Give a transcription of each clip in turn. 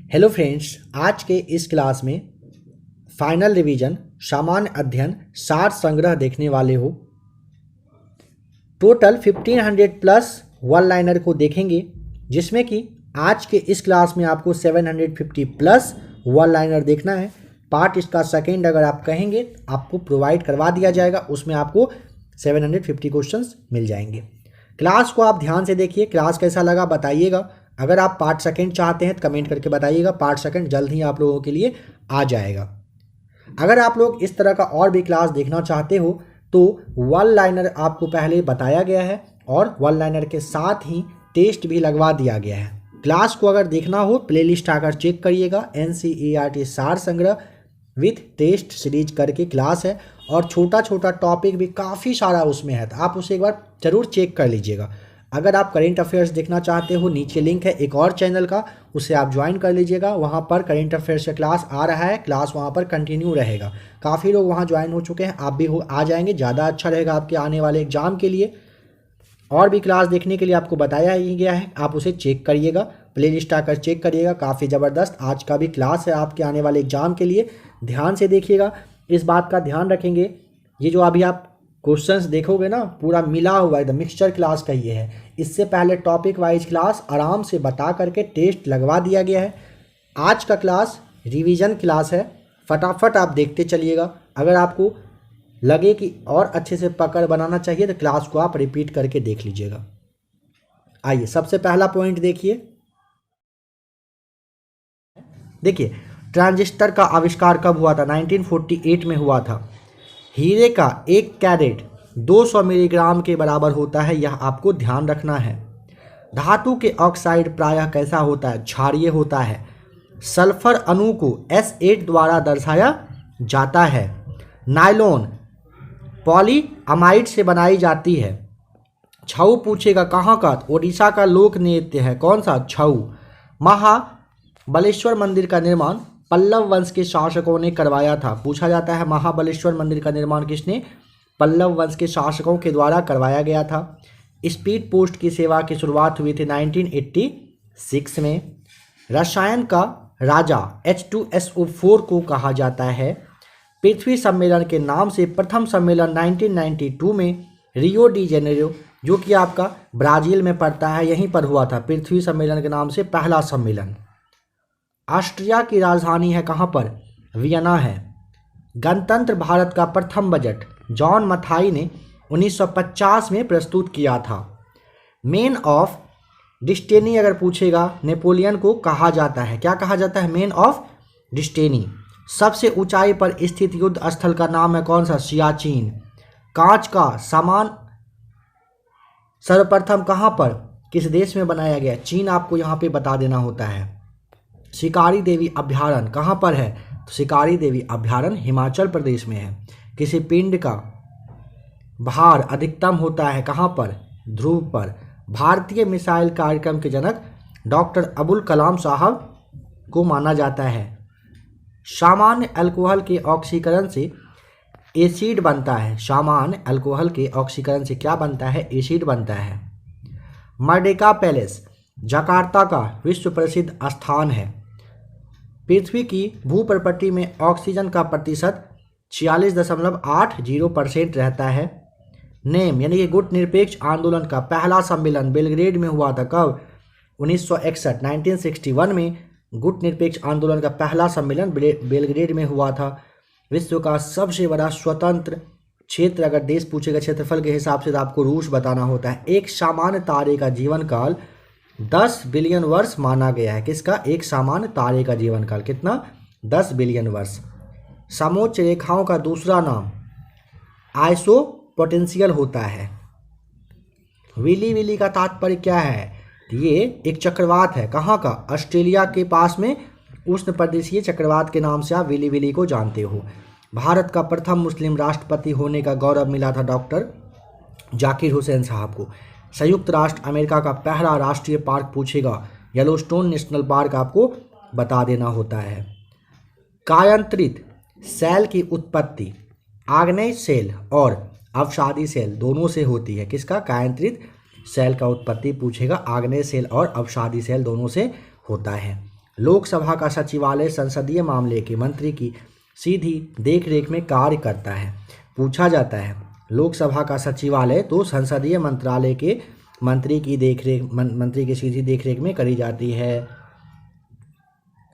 Hello friends, आज के इस क्लास में फाइनल रिवीजन सामान्य अध्ययन सार संग्रह देखने वाले हो। टोटल 1500 प्लस वन लाइनर को देखेंगे, जिसमें कि आज के इस क्लास में आपको 750 प्लस वन लाइनर देखना है। पार्ट इसका सेकेंड अगर आप कहेंगे आपको प्रोवाइड करवा दिया जाएगा, उसमें आपको 750 क्वेश्चंस मिल जाएंगे। क्लास को आप ध्यान से देखिए, क्लास कैसा लगा बताइएगा। अगर आप पार्ट सेकंड चाहते हैं तो कमेंट करके बताइएगा, पार्ट सेकंड जल्द ही आप लोगों के लिए आ जाएगा। अगर आप लोग इस तरह का और भी क्लास देखना चाहते हो तो वन लाइनर आपको पहले बताया गया है और वन लाइनर के साथ ही टेस्ट भी लगवा दिया गया है। क्लास को अगर देखना हो प्लेलिस्ट आकर चेक करिएगा, NCERT सार संग्रह विथ टेस्ट सीरीज करके क्लास है और छोटा छोटा टॉपिक भी काफ़ी सारा उसमें है, तो आप उसे एक बार ज़रूर चेक कर लीजिएगा। अगर आप करेंट अफेयर्स देखना चाहते हो, नीचे लिंक है एक और चैनल का, उसे आप ज्वाइन कर लीजिएगा। वहाँ पर करेंट अफेयर्स का क्लास आ रहा है, क्लास वहाँ पर कंटिन्यू रहेगा। काफ़ी लोग वहाँ ज्वाइन हो चुके हैं, आप भी आ जाएंगे, ज़्यादा अच्छा रहेगा आपके आने वाले एग्जाम के लिए। और भी क्लास देखने के लिए आपको बताया ही गया है, आप उसे चेक करिएगा, प्ले लिस्ट आकर चेक करिएगा। काफ़ी ज़बरदस्त आज का भी क्लास है आपके आने वाले एग्जाम के लिए, ध्यान से देखिएगा। इस बात का ध्यान रखेंगे, ये जो अभी आप क्वेश्चंस देखोगे ना, पूरा मिला हुआ एकदम मिक्सचर क्लास का ये है। इससे पहले टॉपिक वाइज क्लास आराम से बता करके टेस्ट लगवा दिया गया है। आज का क्लास रिवीजन क्लास है, फटाफट आप देखते चलिएगा। अगर आपको लगे कि और अच्छे से पकड़ बनाना चाहिए तो क्लास को आप रिपीट करके देख लीजिएगा। आइए सबसे पहला पॉइंट देखिए, ट्रांजिस्टर का आविष्कार कब हुआ था? 1948 में हुआ था। हीरे का एक कैरेट 200 मिलीग्राम के बराबर होता है, यह आपको ध्यान रखना है। धातु के ऑक्साइड प्रायः कैसा होता है? क्षारीय होता है। सल्फर अणु को S8 द्वारा दर्शाया जाता है। नायलॉन पॉलीअमाइड से बनाई जाती है। छऊ पूछेगा कहाँ का? ओडिशा का लोक नृत्य है, कौन सा? छऊ। महाबलेश्वर मंदिर का निर्माण पल्लव वंश के शासकों ने करवाया था। पूछा जाता है महाबलेश्वर मंदिर का निर्माण किसने? पल्लव वंश के शासकों के द्वारा करवाया गया था। स्पीड पोस्ट की सेवा की शुरुआत हुई थी 1986 में। रसायन का राजा H2SO4 को कहा जाता है। पृथ्वी सम्मेलन के नाम से प्रथम सम्मेलन 1992 में रियो डी जेनेरो, जो कि आपका ब्राज़ील में पड़ता है, यहीं पर हुआ था। पृथ्वी सम्मेलन के नाम से पहला सम्मेलन। ऑस्ट्रिया की राजधानी है कहाँ पर? वियना है। गणतंत्र भारत का प्रथम बजट जॉन मथाई ने 1950 में प्रस्तुत किया था। मैन ऑफ डिस्टेनी अगर पूछेगा, नेपोलियन को कहा जाता है, क्या कहा जाता है? Man of destiny. सबसे ऊंचाई पर स्थित युद्ध स्थल का नाम है कौन सा? सियाचिन। कांच का सामान सर्वप्रथम कहाँ पर, किस देश में बनाया गया? चीन, आपको यहाँ पे बता देना होता है। शिकारी देवी अभयारण्य कहाँ पर है? तो शिकारी देवी अभयारण्य हिमाचल प्रदेश में है। किसी पिंड का भार अधिकतम होता है कहाँ पर? ध्रुव पर। भारतीय मिसाइल कार्यक्रम के जनक डॉक्टर अबुल कलाम साहब को माना जाता है। सामान्य अल्कोहल के ऑक्सीकरण से एसिड बनता है। सामान्य अल्कोहल के ऑक्सीकरण से क्या बनता है? एसिड बनता है। मर्डेका पैलेस जकार्ता का विश्व प्रसिद्ध स्थान है। पृथ्वी की भूप्रपट्टी में ऑक्सीजन का प्रतिशत 46.80% रहता है। नेम यानी कि गुट निरपेक्ष आंदोलन का पहला सम्मेलन बेलग्रेड में हुआ था। कब? 1961 1961 में गुट निरपेक्ष आंदोलन का पहला सम्मेलन बेलग्रेड में हुआ था। विश्व का सबसे बड़ा स्वतंत्र क्षेत्र अगर देश पूछेगा क्षेत्रफल के हिसाब से तो आपको रूस बताना होता है। एक सामान्य तारे का जीवन काल 10 बिलियन वर्ष माना गया है। किसका? एक सामान्य तारे का जीवन काल कितना? 10 बिलियन वर्ष। समोच्च रेखाओं का दूसरा नाम आइसोपोटेंशियल होता है। विली विली का तात्पर्य क्या है? ये एक चक्रवात है, कहाँ का? ऑस्ट्रेलिया के पास में उष्ण प्रदेशीय चक्रवात के नाम से आप विली विली को जानते हो। भारत का प्रथम मुस्लिम राष्ट्रपति होने का गौरव मिला था डॉक्टर जाकिर हुसैन साहब को। संयुक्त राष्ट्र अमेरिका का पहला राष्ट्रीय पार्क पूछेगा, येलोस्टोन नेशनल पार्क आपको बता देना होता है। कायांतरित सेल की उत्पत्ति आग्नेय सेल और अवसादी सेल दोनों से होती है। किसका? कायांतरित सेल का उत्पत्ति पूछेगा, आग्नेय सेल और अवसादी सेल दोनों से होता है। लोकसभा का सचिवालय संसदीय मामले के मंत्री की सीधी देखरेख में कार्य करता है। पूछा जाता है लोकसभा का सचिवालय तो संसदीय मंत्रालय के मंत्री की सीधी देखरेख में करी जाती है।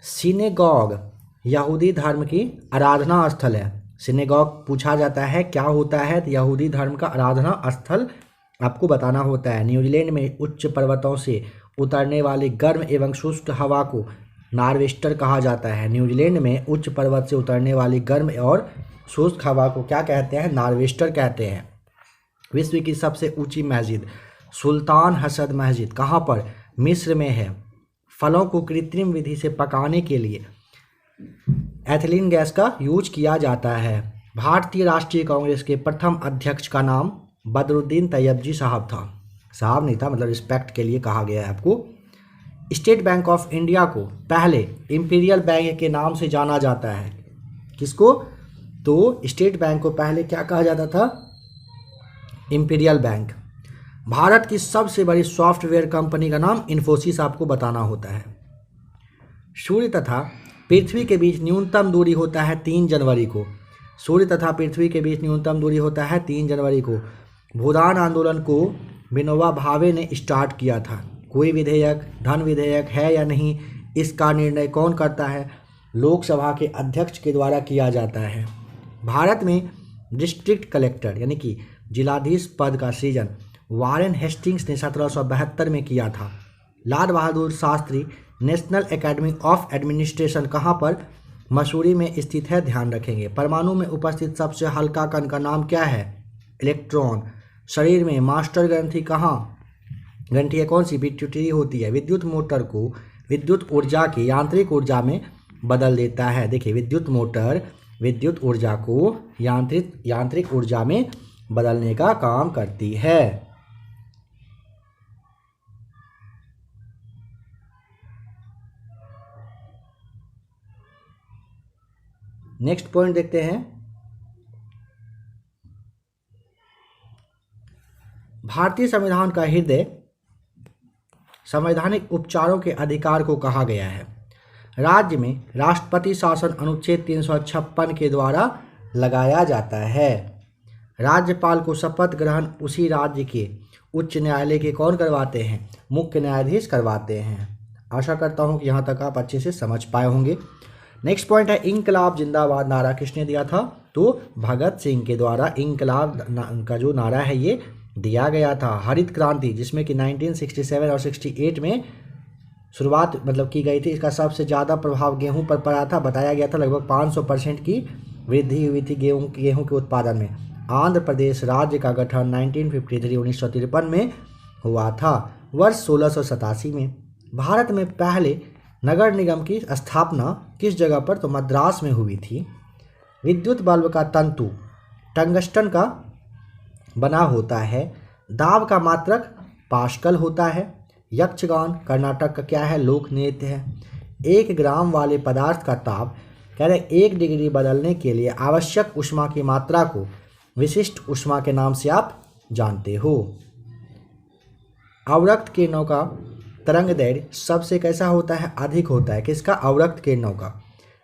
सिनेगॉग यहूदी धर्म की आराधना स्थल है। सिनेगॉग पूछा जाता है क्या होता है, तो यहूदी धर्म का आराधना स्थल आपको बताना होता है। न्यूजीलैंड में उच्च पर्वतों से उतरने वाली गर्म एवं शुष्क हवा को नॉर्वेस्टर कहा जाता है। न्यूजीलैंड में उच्च पर्वत से उतरने वाली गर्म और शुष्क हवा को क्या कहते हैं? नॉर्वेस्टर कहते हैं। विश्व की सबसे ऊंची मस्जिद सुल्तान हसद मस्जिद कहाँ पर? मिस्र में है। फलों को कृत्रिम विधि से पकाने के लिए एथिलीन गैस का यूज किया जाता है। भारतीय राष्ट्रीय कांग्रेस के प्रथम अध्यक्ष का नाम बदरुद्दीन तैयबजी साहब था। साहब नहीं था, मतलब रिस्पेक्ट के लिए कहा गया है आपको। स्टेट बैंक ऑफ इंडिया को पहले इंपीरियल बैंक के नाम से जाना जाता है। किसको? तो स्टेट बैंक को पहले क्या कहा जाता था? Imperial bank. भारत की सबसे बड़ी सॉफ्टवेयर कंपनी का नाम इन्फोसिस आपको बताना होता है। सूर्य तथा पृथ्वी के बीच न्यूनतम दूरी होता है 3 जनवरी को। सूर्य तथा पृथ्वी के बीच न्यूनतम दूरी होता है 3 जनवरी को। भूदान आंदोलन को विनोबा भावे ने स्टार्ट किया था। कोई विधेयक धन विधेयक है या नहीं, इसका निर्णय कौन करता है? लोकसभा के अध्यक्ष के द्वारा किया जाता है। भारत में डिस्ट्रिक्ट कलेक्टर यानी कि जिलाधीश पद का सृजन वारेन हेस्टिंग्स ने 1772 में किया था। Lal Bahadur Shastri National Academy of Administration कहाँ पर? मसूरी में स्थित है, ध्यान रखेंगे। परमाणु में उपस्थित सबसे हल्का कण का नाम क्या है? इलेक्ट्रॉन। शरीर में मास्टर ग्रंथि कहाँ? ग्रंथि है कौन सी? पिट्यूटरी होती है। विद्युत मोटर को विद्युत ऊर्जा की यांत्रिक ऊर्जा में बदल देता है। देखिए, विद्युत मोटर विद्युत ऊर्जा को यांत्रिक ऊर्जा में बदलने का काम करती है। नेक्स्ट पॉइंट देखते हैं। भारतीय संविधान का हृदय संवैधानिक उपचारों के अधिकार को कहा गया है। राज्य में राष्ट्रपति शासन अनुच्छेद 356 के द्वारा लगाया जाता है। राज्यपाल को शपथ ग्रहण उसी राज्य के उच्च न्यायालय के कौन करवाते हैं? मुख्य न्यायाधीश करवाते हैं। आशा करता हूं कि यहाँ तक आप अच्छे से समझ पाए होंगे। नेक्स्ट पॉइंट है इंकलाब जिंदाबाद नारा किसने दिया था? तो भगत सिंह के द्वारा इंकलाब का जो नारा है ये दिया गया था। हरित क्रांति जिसमें कि 1967 और 68 में शुरुआत की गई थी, इसका सबसे ज़्यादा प्रभाव गेहूं पर पड़ा था। बताया गया था लगभग 500% की वृद्धि हुई थी गेहूं के उत्पादन में। आंध्र प्रदेश राज्य का गठन 1953 में हुआ था। वर्ष 1687 में भारत में पहले नगर निगम की स्थापना किस जगह पर? तो मद्रास में हुई थी। विद्युत बल्ब का तंतु टंगस्टन का बना होता है। दाब का मात्रक पास्कल होता है। यक्षगान कर्नाटक का क्या है? लोक नृत्य है। 1 ग्राम वाले पदार्थ का ताप कह रहे 1 डिग्री बदलने के लिए आवश्यक ऊष्मा की मात्रा को विशिष्ट ऊष्मा के नाम से आप जानते हो। अवरक्त किरणों का तरंग दैर्घ्य सबसे कैसा होता है? अधिक होता है। किसका? अवरक्त किरणों का।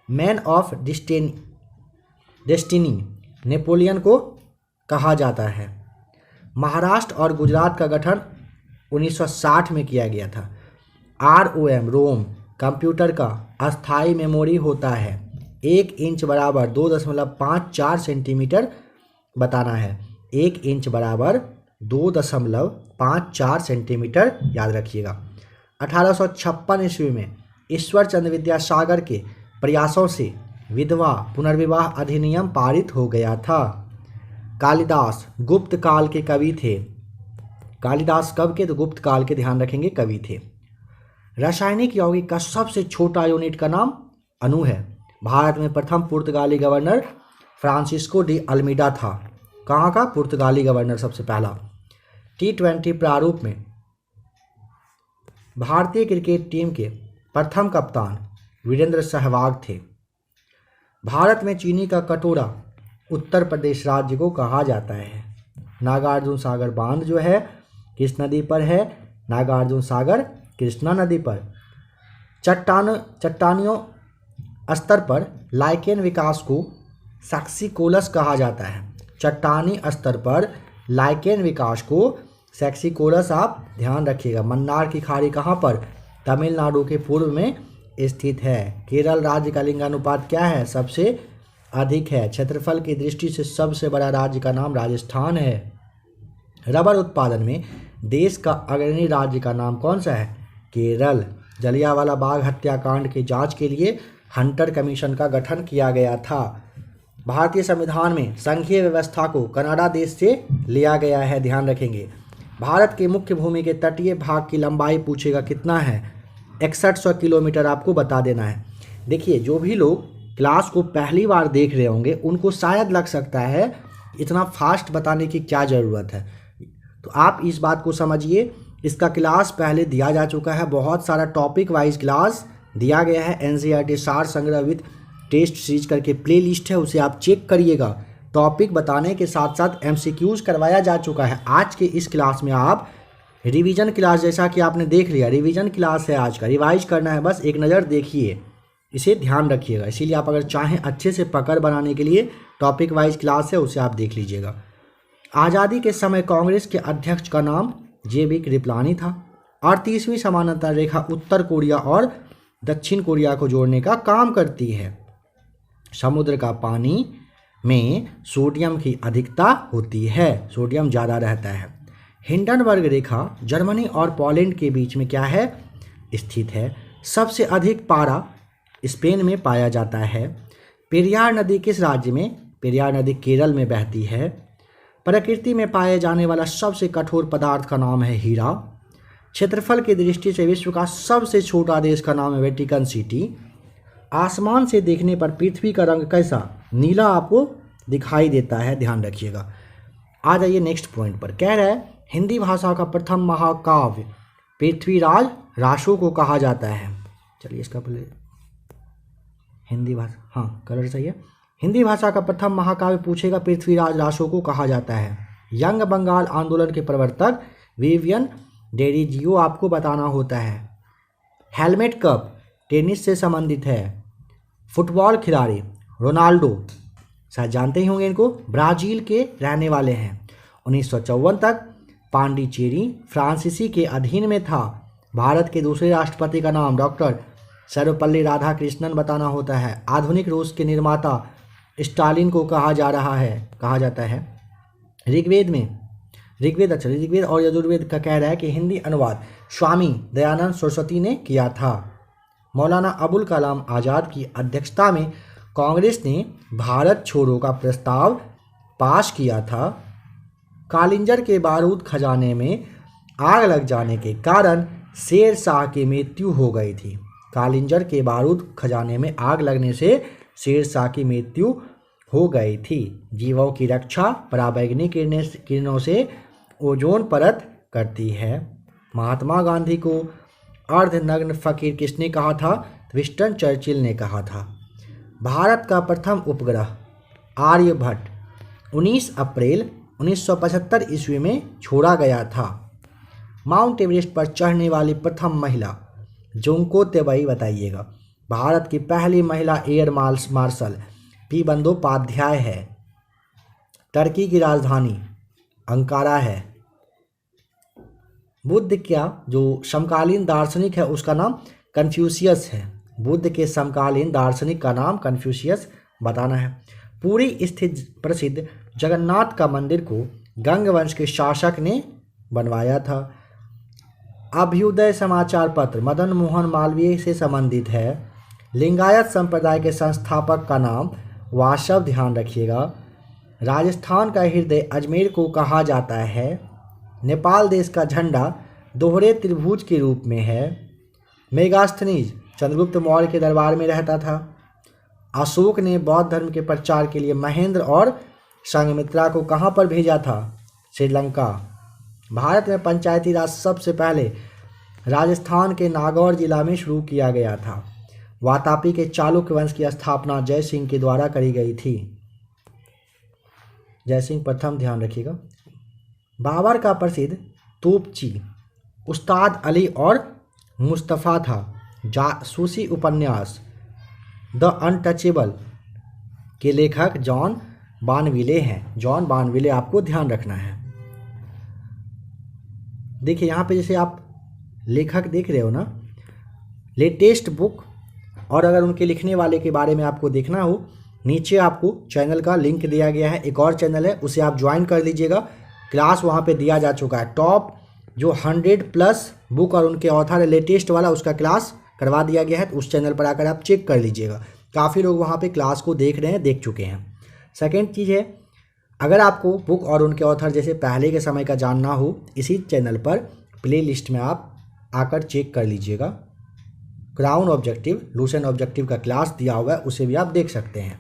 मैन ऑफ डेस्टिनी नेपोलियन को कहा जाता है। महाराष्ट्र और गुजरात का गठन 1960 में किया गया था। ROM रोम कंप्यूटर का अस्थायी मेमोरी होता है। 1 इंच बराबर 2.54 सेंटीमीटर बताना है। 1 इंच बराबर 2.54 सेंटीमीटर याद रखिएगा। 1856 ईस्वी में ईश्वर चंद्र विद्यासागर के प्रयासों से विधवा पुनर्विवाह अधिनियम पारित हो गया था। कालिदास गुप्त काल के कवि थे। कालिदास कब के? तो गुप्त काल के, ध्यान रखेंगे, कवि थे। रासायनिक यौगिक का सबसे छोटा यूनिट का नाम अणु है। भारत में प्रथम पुर्तगाली गवर्नर फ्रांसिस्को डी अल्मीडा था। कहाँ का? पुर्तगाली गवर्नर सबसे पहला। T20 प्रारूप में भारतीय क्रिकेट टीम के प्रथम कप्तान वीरेंद्र सहवाग थे। भारत में चीनी का कटोरा उत्तर प्रदेश राज्य को कहा जाता है। नागार्जुन सागर बांध जो है किस नदी पर है? नागार्जुन सागर कृष्णा नदी पर। चट्टानियों स्तर पर लाइकेन विकास को सैक्सिकोलस कहा जाता है। चट्टानी स्तर पर लाइकेन विकास को सैक्सिकोलस, आप ध्यान रखिएगा। मन्नार की खाड़ी कहाँ पर? तमिलनाडु के पूर्व में स्थित है। केरल राज्य का लिंगानुपात क्या है? सबसे अधिक है। क्षेत्रफल की दृष्टि से सबसे बड़ा राज्य का नाम राजस्थान है। रबर उत्पादन में देश का अग्रणी राज्य का नाम कौन सा है? केरल। जलियांवाला बाग हत्याकांड की जांच के लिए हंटर कमीशन का गठन किया गया था। भारतीय संविधान में संघीय व्यवस्था को कनाडा देश से लिया गया है, ध्यान रखेंगे। भारत के मुख्य भूमि के तटीय भाग की लंबाई पूछेगा कितना है? 6100 किलोमीटर आपको बता देना है। देखिए, जो भी लोग क्लास को पहली बार देख रहे होंगे उनको शायद लग सकता है इतना फास्ट बताने की क्या ज़रूरत है, तो आप इस बात को समझिए। इसका क्लास पहले दिया जा चुका है, बहुत सारा टॉपिक वाइज क्लास दिया गया है। एनसीईआरटी सार संग्रह विद टेस्ट सीरीज करके प्ले लिस्ट है, उसे आप चेक करिएगा। टॉपिक बताने के साथ साथ एमसीक्यूज करवाया जा चुका है। आज के इस क्लास में आप रिवीजन क्लास, जैसा कि आपने देख लिया, रिवीजन क्लास है आज का, रिवाइज करना है, बस एक नज़र देखिए, इसे ध्यान रखिएगा। इसीलिए आप अगर चाहें अच्छे से पकड़ बनाने के लिए टॉपिक वाइज क्लास है, उसे आप देख लीजिएगा। आज़ादी के समय कांग्रेस के अध्यक्ष का नाम JB कृपलानी था। 38वीं समानांतर रेखा उत्तर कोरिया और दक्षिण कोरिया को जोड़ने का काम करती है। समुद्र का पानी में सोडियम की अधिकता होती है, सोडियम ज़्यादा रहता है। हिंडनबर्ग रेखा जर्मनी और पोलैंड के बीच में क्या है? स्थित है। सबसे अधिक पारा स्पेन में पाया जाता है। पेरियार नदी किस राज्य में? पेरियार नदी केरल में बहती है। प्रकृति में पाए जाने वाला सबसे कठोर पदार्थ का नाम है हीरा। क्षेत्रफल की दृष्टि से विश्व का सबसे छोटा देश का नाम है वेटिकन सिटी। आसमान से देखने पर पृथ्वी का रंग कैसा? नीला आपको दिखाई देता है, ध्यान रखिएगा। आ जाइए नेक्स्ट पॉइंट पर। कह रहा है हिंदी भाषा का प्रथम महाकाव्य पृथ्वीराज रासो को कहा जाता है। चलिए इसका पहले हिंदी भाषा, हाँ कलर सही है। हिंदी भाषा का प्रथम महाकाव्य पूछेगा, पृथ्वीराज रासो को कहा जाता है। यंग बंगाल आंदोलन के प्रवर्तक विवियन डेरिजियो आपको बताना होता है। हेलमेट कप टेनिस से संबंधित है। फुटबॉल खिलाड़ी रोनाल्डो, शायद जानते ही होंगे इनको, ब्राज़ील के रहने वाले हैं। 1954 तक पांडिचेरी फ्रांसीसी के अधीन में था। भारत के दूसरे राष्ट्रपति का नाम डॉक्टर सर्वपल्ली राधाकृष्णन बताना होता है। आधुनिक रूस के निर्माता स्टालिन को कहा जाता है। ऋग्वेद और यजुर्वेद का कह रहा है कि हिंदी अनुवाद स्वामी दयानंद सरस्वती ने किया था। मौलाना अबुल कलाम आज़ाद की अध्यक्षता में कांग्रेस ने भारत छोड़ो का प्रस्ताव पास किया था। कालिंजर के बारूद खजाने में आग लग जाने के कारण शेर शाह की मृत्यु हो गई थी। कालिंजर के बारूद खजाने में आग लगने से शेर शाह की मृत्यु हो गई थी। जीवों की रक्षा पराबैंगनी किरणों से ओजोन परत करती है। महात्मा गांधी को अर्धनग्न फकीर किसने कहा था? विंस्टन चर्चिल ने कहा था। भारत का प्रथम उपग्रह आर्यभट्ट 19 अप्रैल 1975 ईस्वी में छोड़ा गया था। माउंट एवरेस्ट पर चढ़ने वाली प्रथम महिला जुंको तेबई बताइएगा। भारत की पहली महिला एयर मार्शल पी बंदोपाध्याय है। टर्की की राजधानी अंकारा है। बुद्ध का जो समकालीन दार्शनिक है उसका नाम कन्फ्यूशियस है। बुद्ध के समकालीन दार्शनिक का नाम कन्फ्यूशियस बताना है। पुरी स्थित प्रसिद्ध जगन्नाथ का मंदिर को गंग वंश के शासक ने बनवाया था। अभ्युदय समाचार पत्र मदन मोहन मालवीय से संबंधित है। लिंगायत संप्रदाय के संस्थापक का नाम वासव, ध्यान रखिएगा। राजस्थान का हृदय अजमेर को कहा जाता है। नेपाल देश का झंडा दोहरे त्रिभुज के रूप में है। मेगास्थनीज चंद्रगुप्त मौर्य के दरबार में रहता था। अशोक ने बौद्ध धर्म के प्रचार के लिए महेंद्र और संघमित्रा को कहाँ पर भेजा था? श्रीलंका। भारत में पंचायती राज सबसे पहले राजस्थान के नागौर जिला में शुरू किया गया था। वातापी के चालुक्य वंश की स्थापना जय सिंह के द्वारा करी गई थी। जय सिंह प्रथम, ध्यान रखिएगा। बाबर का प्रसिद्ध तोपची उस्ताद अली और मुस्तफ़ा था। जासूसी उपन्यास द अनटचेबल के लेखक जॉन बानविले हैं। जॉन बानविले आपको ध्यान रखना है। देखिए यहाँ पे जैसे आप लेखक देख रहे हो ना, लेटेस्ट बुक, और अगर उनके लिखने वाले के बारे में आपको देखना हो, नीचे आपको चैनल का लिंक दिया गया है। एक और चैनल है, उसे आप ज्वाइन कर लीजिएगा। क्लास वहाँ पे दिया जा चुका है। टॉप जो 100+ बुक और उनके ऑथर है लेटेस्ट वाला, उसका क्लास करवा दिया गया है। तो उस चैनल पर आकर आप चेक कर लीजिएगा। काफ़ी लोग वहाँ पे क्लास को देख रहे हैं, देख चुके हैं। सेकेंड चीज़ है, अगर आपको बुक और उनके ऑथर जैसे पहले के समय का जानना हो, इसी चैनल पर प्ले लिस्ट में आप आकर चेक कर लीजिएगा। क्राउन ऑब्जेक्टिव, लूसेंट ऑब्जेक्टिव का क्लास दिया हुआ है, उसे भी आप देख सकते हैं।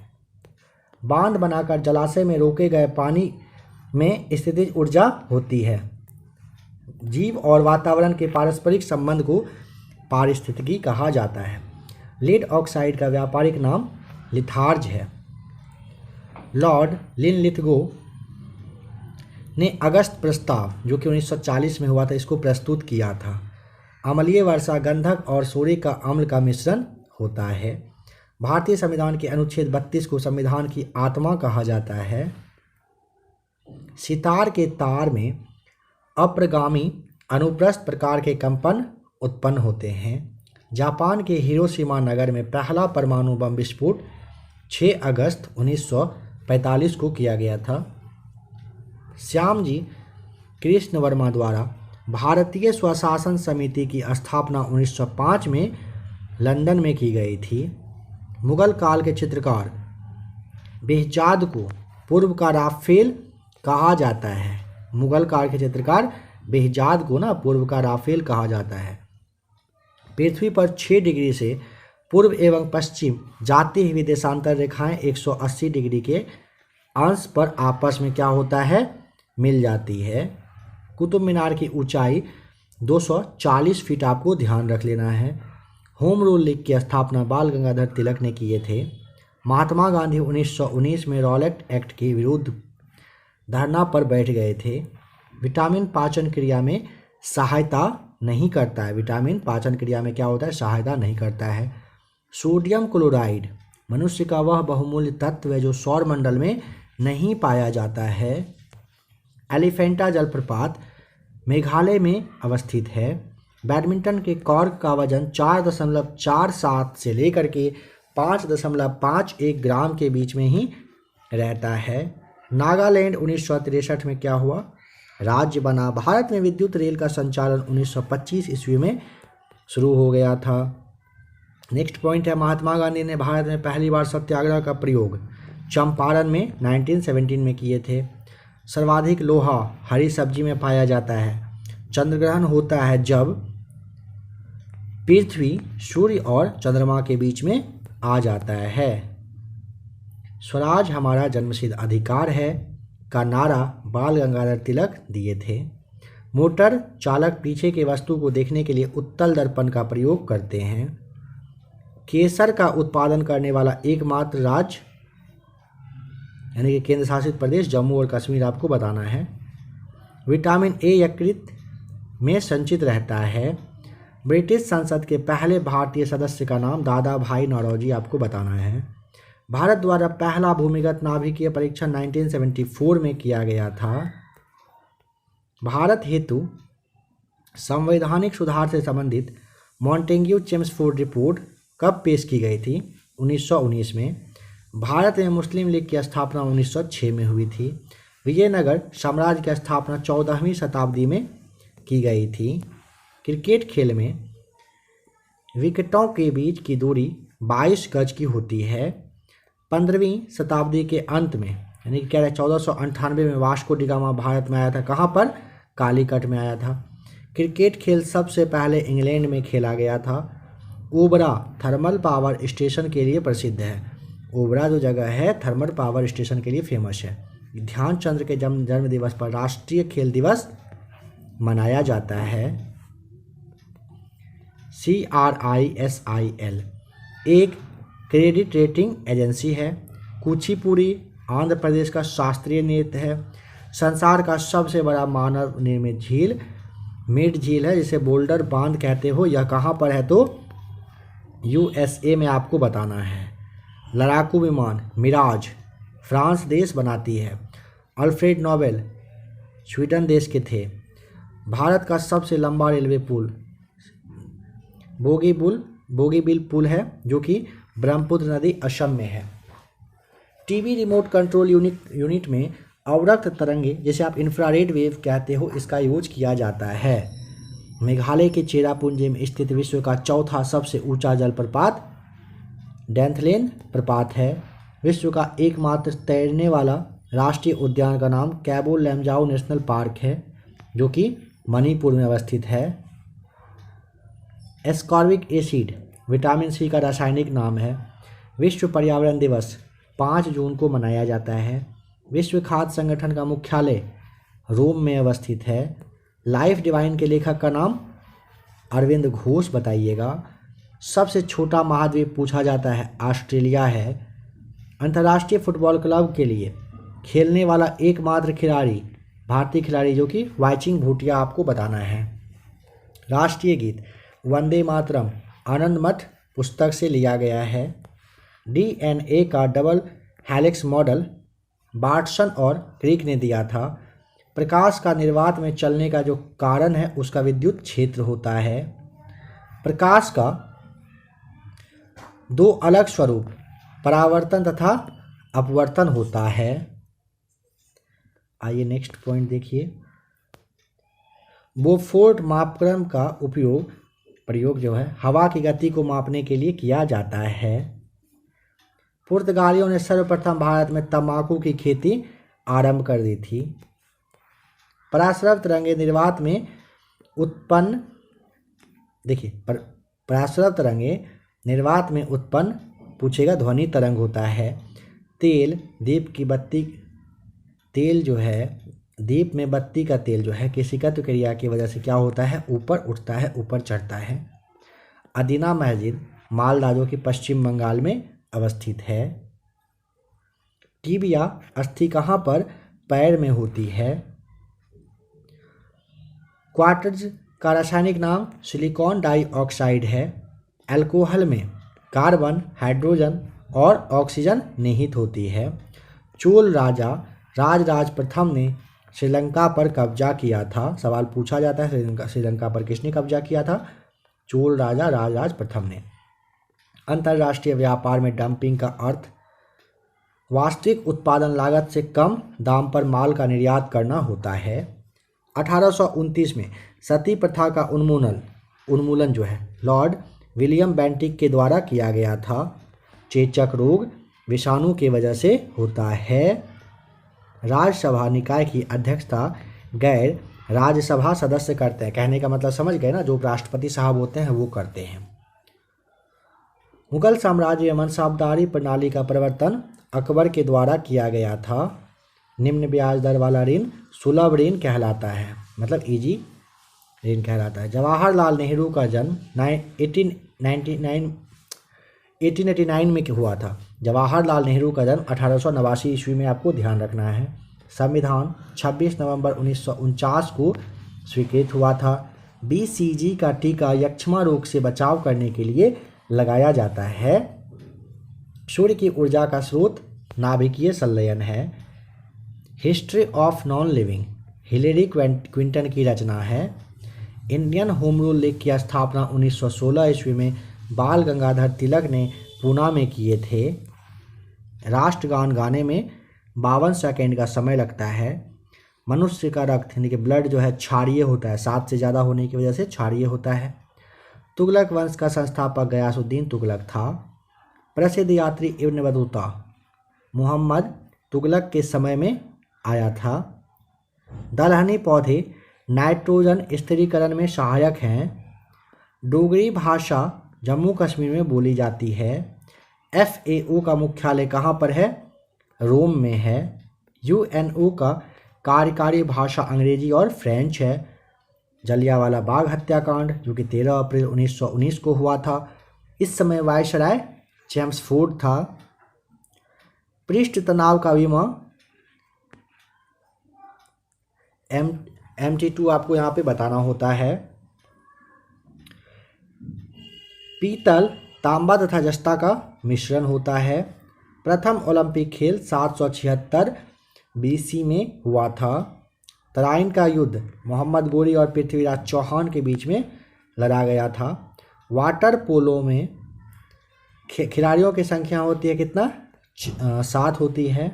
बांध बनाकर जलाशय में रोके गए पानी में स्थितिज ऊर्जा होती है। जीव और वातावरण के पारस्परिक संबंध को पारिस्थितिकी कहा जाता है। लेड ऑक्साइड का व्यापारिक नाम लिथार्ज है। लॉर्ड लिनलिथगो ने अगस्त प्रस्ताव, जो कि 1940 में हुआ था, इसको प्रस्तुत किया था। अम्लीय वर्षा गंधक और सोडिक का अम्ल का मिश्रण होता है। भारतीय संविधान के अनुच्छेद 32 को संविधान की आत्मा कहा जाता है। सितार के तार में अप्रगामी अनुप्रस्थ प्रकार के कंपन उत्पन्न होते हैं। जापान के हिरोशिमा नगर में पहला परमाणु बम विस्फोट 6 अगस्त 1945 को किया गया था। श्यामजी कृष्ण वर्मा द्वारा भारतीय स्वशासन समिति की स्थापना 1905 में लंदन में की गई थी। मुगल काल के चित्रकार बेहजाद को पूर्व का राफेल कहा जाता है। मुगल काल के चित्रकार बेहजाद को ना पूर्व का राफेल कहा जाता है। पृथ्वी पर 6 डिग्री से पूर्व एवं पश्चिम जाती हुई देशांतर रेखाएं 180 डिग्री के अंश पर आपस में क्या होता है, मिल जाती है। कुतुब मीनार की ऊंचाई 240 फीट आपको ध्यान रख लेना है। होम रूल लीग की स्थापना बाल गंगाधर तिलक ने किए थे। महात्मा गांधी 1919 में रॉलेट एक्ट के विरुद्ध धरना पर बैठ गए थे। विटामिन पाचन क्रिया में सहायता नहीं करता है। विटामिन पाचन क्रिया में क्या होता है, सहायता नहीं करता है। सोडियम क्लोराइड मनुष्य का वह बहुमूल्य तत्व है जो सौर मंडल में नहीं पाया जाता है। एलिफेंटा जलप्रपात मेघालय में अवस्थित है। बैडमिंटन के कॉर्क का वजन 4.47 से लेकर के 5.51 ग्राम के बीच में ही रहता है। नागालैंड 1963 में क्या हुआ, राज्य बना। भारत में विद्युत रेल का संचालन 1925 ईस्वी में शुरू हो गया था। नेक्स्ट पॉइंट है, महात्मा गांधी ने भारत में पहली बार सत्याग्रह का प्रयोग चंपारण में 1917 में किए थे। सर्वाधिक लोहा हरी सब्जी में पाया जाता है। चंद्रग्रहण होता है जब पृथ्वी सूर्य और चंद्रमा के बीच में आ जाता है। स्वराज हमारा जन्मसिद्ध अधिकार है का नारा बाल गंगाधर तिलक दिए थे। मोटर चालक पीछे के वस्तु को देखने के लिए उत्तल दर्पण का प्रयोग करते हैं। केसर का उत्पादन करने वाला एकमात्र राज्य यानी कि केंद्र शासित प्रदेश जम्मू और कश्मीर आपको बताना है। विटामिन ए यकृत में संचित रहता है। ब्रिटिश संसद के पहले भारतीय सदस्य का नाम दादा भाई नौरोजी आपको बताना है। भारत द्वारा पहला भूमिगत नाभिकीय परीक्षण 1974 में किया गया था। भारत हेतु संवैधानिक सुधार से संबंधित मॉन्टेग्यू चेम्सफोर्ड रिपोर्ट कब पेश की गई थी, 1919 में। भारत में मुस्लिम लीग की स्थापना 1906 में हुई थी। विजयनगर साम्राज्य की स्थापना 14वीं शताब्दी में की गई थी। क्रिकेट खेल में विकेटों के बीच की दूरी 22 गज की होती है। 15वीं शताब्दी के अंत में यानी कि क्या है 1498 में वास्को डी गामा भारत में आया था। कहाँ पर, कालीकट में आया था। क्रिकेट खेल सबसे पहले इंग्लैंड में खेला गया था। ओबरा थर्मल पावर स्टेशन के लिए प्रसिद्ध है। ओबरा जो जगह है थर्मल पावर स्टेशन के लिए फेमस है। ध्यानचंद के जन्म दिवस पर राष्ट्रीय खेल दिवस मनाया जाता है। CRISIL एक क्रेडिट रेटिंग एजेंसी है। कुचिपुड़ी आंध्र प्रदेश का शास्त्रीय नृत्य है। संसार का सबसे बड़ा मानव निर्मित झील मिड झील है जिसे बोल्डर बांध कहते हो। यह कहाँ पर है, तो यूएसए में आपको बताना है। लड़ाकू विमान मिराज फ्रांस देश बनाती है। अल्फ्रेड नोबेल स्वीडन देश के थे। भारत का सबसे लंबा रेलवे पुल बोगीबिल पुल है, जो कि ब्रह्मपुत्र नदी असम में है। टीवी रिमोट कंट्रोल यूनिट में अवरक्त तरंगे, जिसे आप इंफ्रारेड वेव कहते हो, इसका यूज किया जाता है। मेघालय के चेरापूंजी में स्थित विश्व का चौथा सबसे ऊंचा जलप्रपात डैंथलेन प्रपात है। विश्व का एकमात्र तैरने वाला राष्ट्रीय उद्यान का नाम कैबो लैमजाओ नेशनल पार्क है, जो कि मणिपुर में अवस्थित है। एस्कॉर्बिक एसिड विटामिन सी का रासायनिक नाम है। विश्व पर्यावरण दिवस 5 जून को मनाया जाता है। विश्व खाद्य संगठन का मुख्यालय रोम में अवस्थित है। लाइफ डिवाइन के लेखक का नाम अरविंद घोष बताइएगा। सबसे छोटा महाद्वीप पूछा जाता है, ऑस्ट्रेलिया है। अंतर्राष्ट्रीय फुटबॉल क्लब के लिए खेलने वाला एकमात्र खिलाड़ी भारतीय खिलाड़ी, जो कि वाइचिंग भूटिया, आपको बताना है। राष्ट्रीय गीत वंदे मातरम आनंद मठ पुस्तक से लिया गया है। डीएनए का डबल हेलिक्स मॉडल बार्टसन और क्रिक ने दिया था। प्रकाश का निर्वात में चलने का जो कारण है, उसका विद्युत क्षेत्र होता है। प्रकाश का 2 अलग स्वरूप परावर्तन तथा अपवर्तन होता है। आइए नेक्स्ट पॉइंट देखिए। बोफोर्ड मापक्रम का प्रयोग जो है हवा की गति को मापने के लिए किया जाता है। पुर्तगालियों ने सर्वप्रथम भारत में तंबाकू की खेती आरंभ कर दी थी। पराश्रव तरंगे निर्वात में उत्पन्न पराश्रव तरंगे निर्वात में उत्पन्न पूछेगा ध्वनि तरंग होता है। दीप में बत्ती का तेल जो है केशिकत्व क्रिया की वजह से क्या होता है, ऊपर उठता है, ऊपर चढ़ता है। अदीना मस्जिद मालदा, जो कि पश्चिम बंगाल में अवस्थित है। टीबिया अस्थि कहाँ पर, पैर में होती है। क्वार्ट्ज का रासायनिक नाम सिलिकॉन डाइऑक्साइड है। अल्कोहल में कार्बन, हाइड्रोजन और ऑक्सीजन निहित होती है। चोल राजा राजराज प्रथम ने श्रीलंका पर कब्जा किया था। सवाल पूछा जाता है श्रीलंका पर किसने कब्जा किया था, चोल राजा राजराज प्रथम ने। अंतर्राष्ट्रीय व्यापार में डंपिंग का अर्थ वास्तविक उत्पादन लागत से कम दाम पर माल का निर्यात करना होता है। 1829 में सती प्रथा का उन्मूलन जो है लॉर्ड विलियम बेंटिक के द्वारा किया गया था। चेचक रोग विषाणु की वजह से होता है। राज्यसभा निकाय की अध्यक्षता गैर राज्यसभा सदस्य करते हैं। कहने का मतलब समझ गए ना, जो राष्ट्रपति साहब होते हैं वो करते हैं। मुगल साम्राज्य में मनसाबदारी प्रणाली का प्रवर्तन अकबर के द्वारा किया गया था। निम्न ब्याज दर वाला ऋण सुलभ ऋण कहलाता है, मतलब इजी ऋण कहलाता है। जवाहरलाल नेहरू का जन्म 1889 में हुआ था। जवाहरलाल नेहरू का जन्म 1889 ईस्वी में आपको ध्यान रखना है। संविधान 26 नवंबर 1949 को स्वीकृत हुआ था। BCG का टीका यक्ष्मा रोग से बचाव करने के लिए लगाया जाता है। सूर्य की ऊर्जा का स्रोत नाभिकीय संलयन है। History of non living Hillary Quinton की रचना है। इंडियन होम रूल लीग की स्थापना 1916 ईस्वी में बाल गंगाधर तिलक ने पूना में किए थे। राष्ट्रगान गाने में 52 सेकेंड का समय लगता है। मनुष्य का रक्त यानी कि ब्लड जो है क्षारीय होता है, 7 से ज़्यादा होने की वजह से क्षारीय होता है। तुगलक वंश का संस्थापक गयासुद्दीन तुगलक था। प्रसिद्ध यात्री इब्न बतूता मोहम्मद तुगलक के समय में आया था। दलहनी पौधे नाइट्रोजन स्थिरीकरण में सहायक हैं। डोगरी भाषा जम्मू कश्मीर में बोली जाती है। FAO का मुख्यालय कहाँ पर है, रोम में है। UNO का कार्यकारी भाषा अंग्रेजी और फ्रेंच है। जलियांवाला बाग हत्याकांड जो कि 13 अप्रैल 1919 को हुआ था, इस समय वायसराय चेम्सफोर्ड था। पृष्ठ तनाव का बीमा MT2 आपको यहाँ पे बताना होता है। पीतल तांबा तथा जस्ता का मिश्रण होता है। प्रथम ओलंपिक खेल 776 BC में हुआ था। तराइन का युद्ध मोहम्मद गोरी और पृथ्वीराज चौहान के बीच में लड़ा गया था। वाटर पोलो में खिलाड़ियों की संख्या होती है कितना? 7 होती है।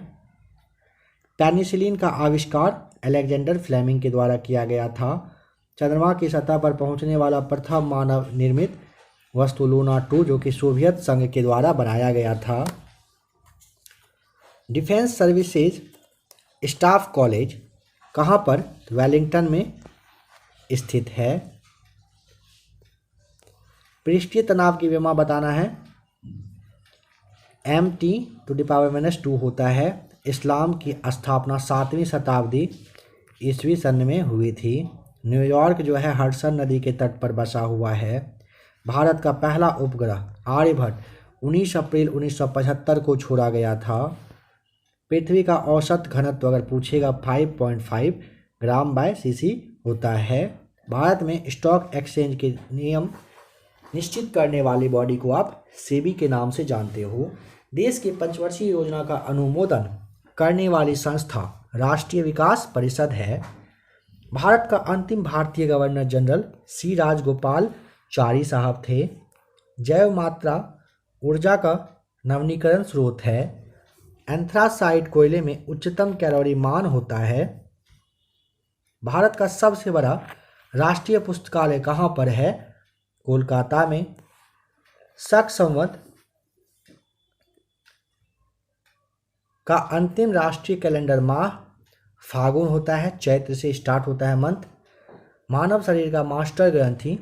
पेनिसिलिन का आविष्कार अलेक्जेंडर फ्लेमिंग के द्वारा किया गया था। चंद्रमा की सतह पर पहुंचने वाला प्रथम मानव निर्मित वस्तु लूना 2 जो कि सोवियत संघ के द्वारा बनाया गया था। डिफेंस सर्विसेज स्टाफ कॉलेज कहाँ पर? वेलिंगटन में स्थित है। पृष्ठीय तनाव की विमा बताना है। Mt⁻⁻² होता है। इस्लाम की स्थापना 7वीं शताब्दी ईस्वी सन में हुई थी। न्यूयॉर्क जो है हडसन नदी के तट पर बसा हुआ है। भारत का पहला उपग्रह आर्यभट्ट 19 अप्रैल 1975 को छोड़ा गया था। पृथ्वी का औसत घनत्व अगर पूछेगा 5.5 ग्राम/cc होता है। भारत में स्टॉक एक्सचेंज के नियम निश्चित करने वाली बॉडी को आप सेबी के नाम से जानते हो। देश की पंचवर्षीय योजना का अनुमोदन करने वाली संस्था राष्ट्रीय विकास परिषद है। भारत का अंतिम भारतीय गवर्नर जनरल C राजगोपालचारी साहब थे। जैव मात्रा ऊर्जा का नवीनीकरण स्रोत है। एंथ्रासाइट कोयले में उच्चतम कैलोरी मान होता है। भारत का सबसे बड़ा राष्ट्रीय पुस्तकालय कहाँ पर है? कोलकाता में। शक संवत का अंतिम राष्ट्रीय कैलेंडर माह फागुन होता है। चैत्र से स्टार्ट होता है मंथ। मानव शरीर का मास्टर ग्रंथि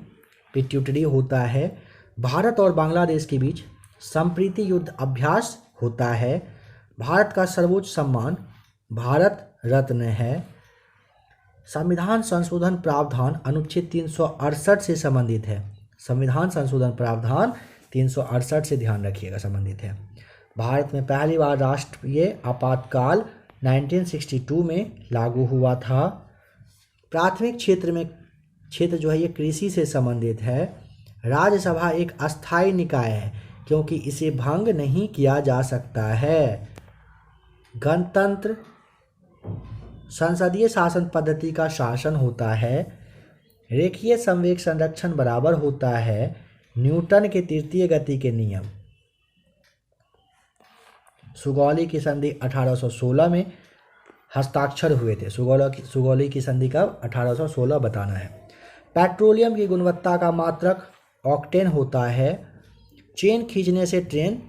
पिट्यूटरी होता है। भारत और बांग्लादेश के बीच संप्रीति युद्ध अभ्यास होता है। भारत का सर्वोच्च सम्मान भारत रत्न है। संविधान संशोधन प्रावधान अनुच्छेद 368 से संबंधित है। संविधान संशोधन प्रावधान 368 से ध्यान रखिएगा संबंधित है। भारत में पहली बार राष्ट्रीय आपातकाल 1962 में लागू हुआ था। प्राथमिक क्षेत्र जो है ये कृषि से संबंधित है। राज्यसभा एक अस्थायी निकाय है क्योंकि इसे भंग नहीं किया जा सकता है। गणतंत्र संसदीय शासन पद्धति का शासन होता है। रेखीय संवेग संरक्षण बराबर होता है न्यूटन के तृतीय गति के नियम। सुगौली की संधि 1816 में हस्ताक्षर हुए थे। सुगौली की संधि का 1816 बताना है। पेट्रोलियम की गुणवत्ता का मात्रक ऑक्टेन होता है। चेन खींचने से ट्रेन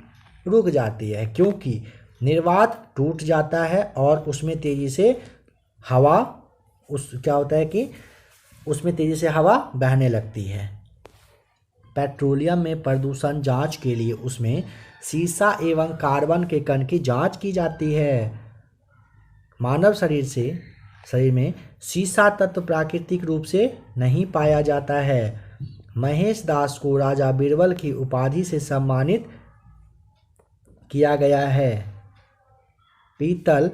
रुक जाती है क्योंकि निर्वात टूट जाता है और उसमें तेजी से हवा क्या होता है कि उसमें तेजी से हवा बहने लगती है। पेट्रोलियम में प्रदूषण जांच के लिए उसमें सीसा एवं कार्बन के कण की जांच की जाती है। मानव शरीर में सीसा तत्व प्राकृतिक रूप से नहीं पाया जाता है। महेश दास को राजा बीरबल की उपाधि से सम्मानित किया गया है। पीतल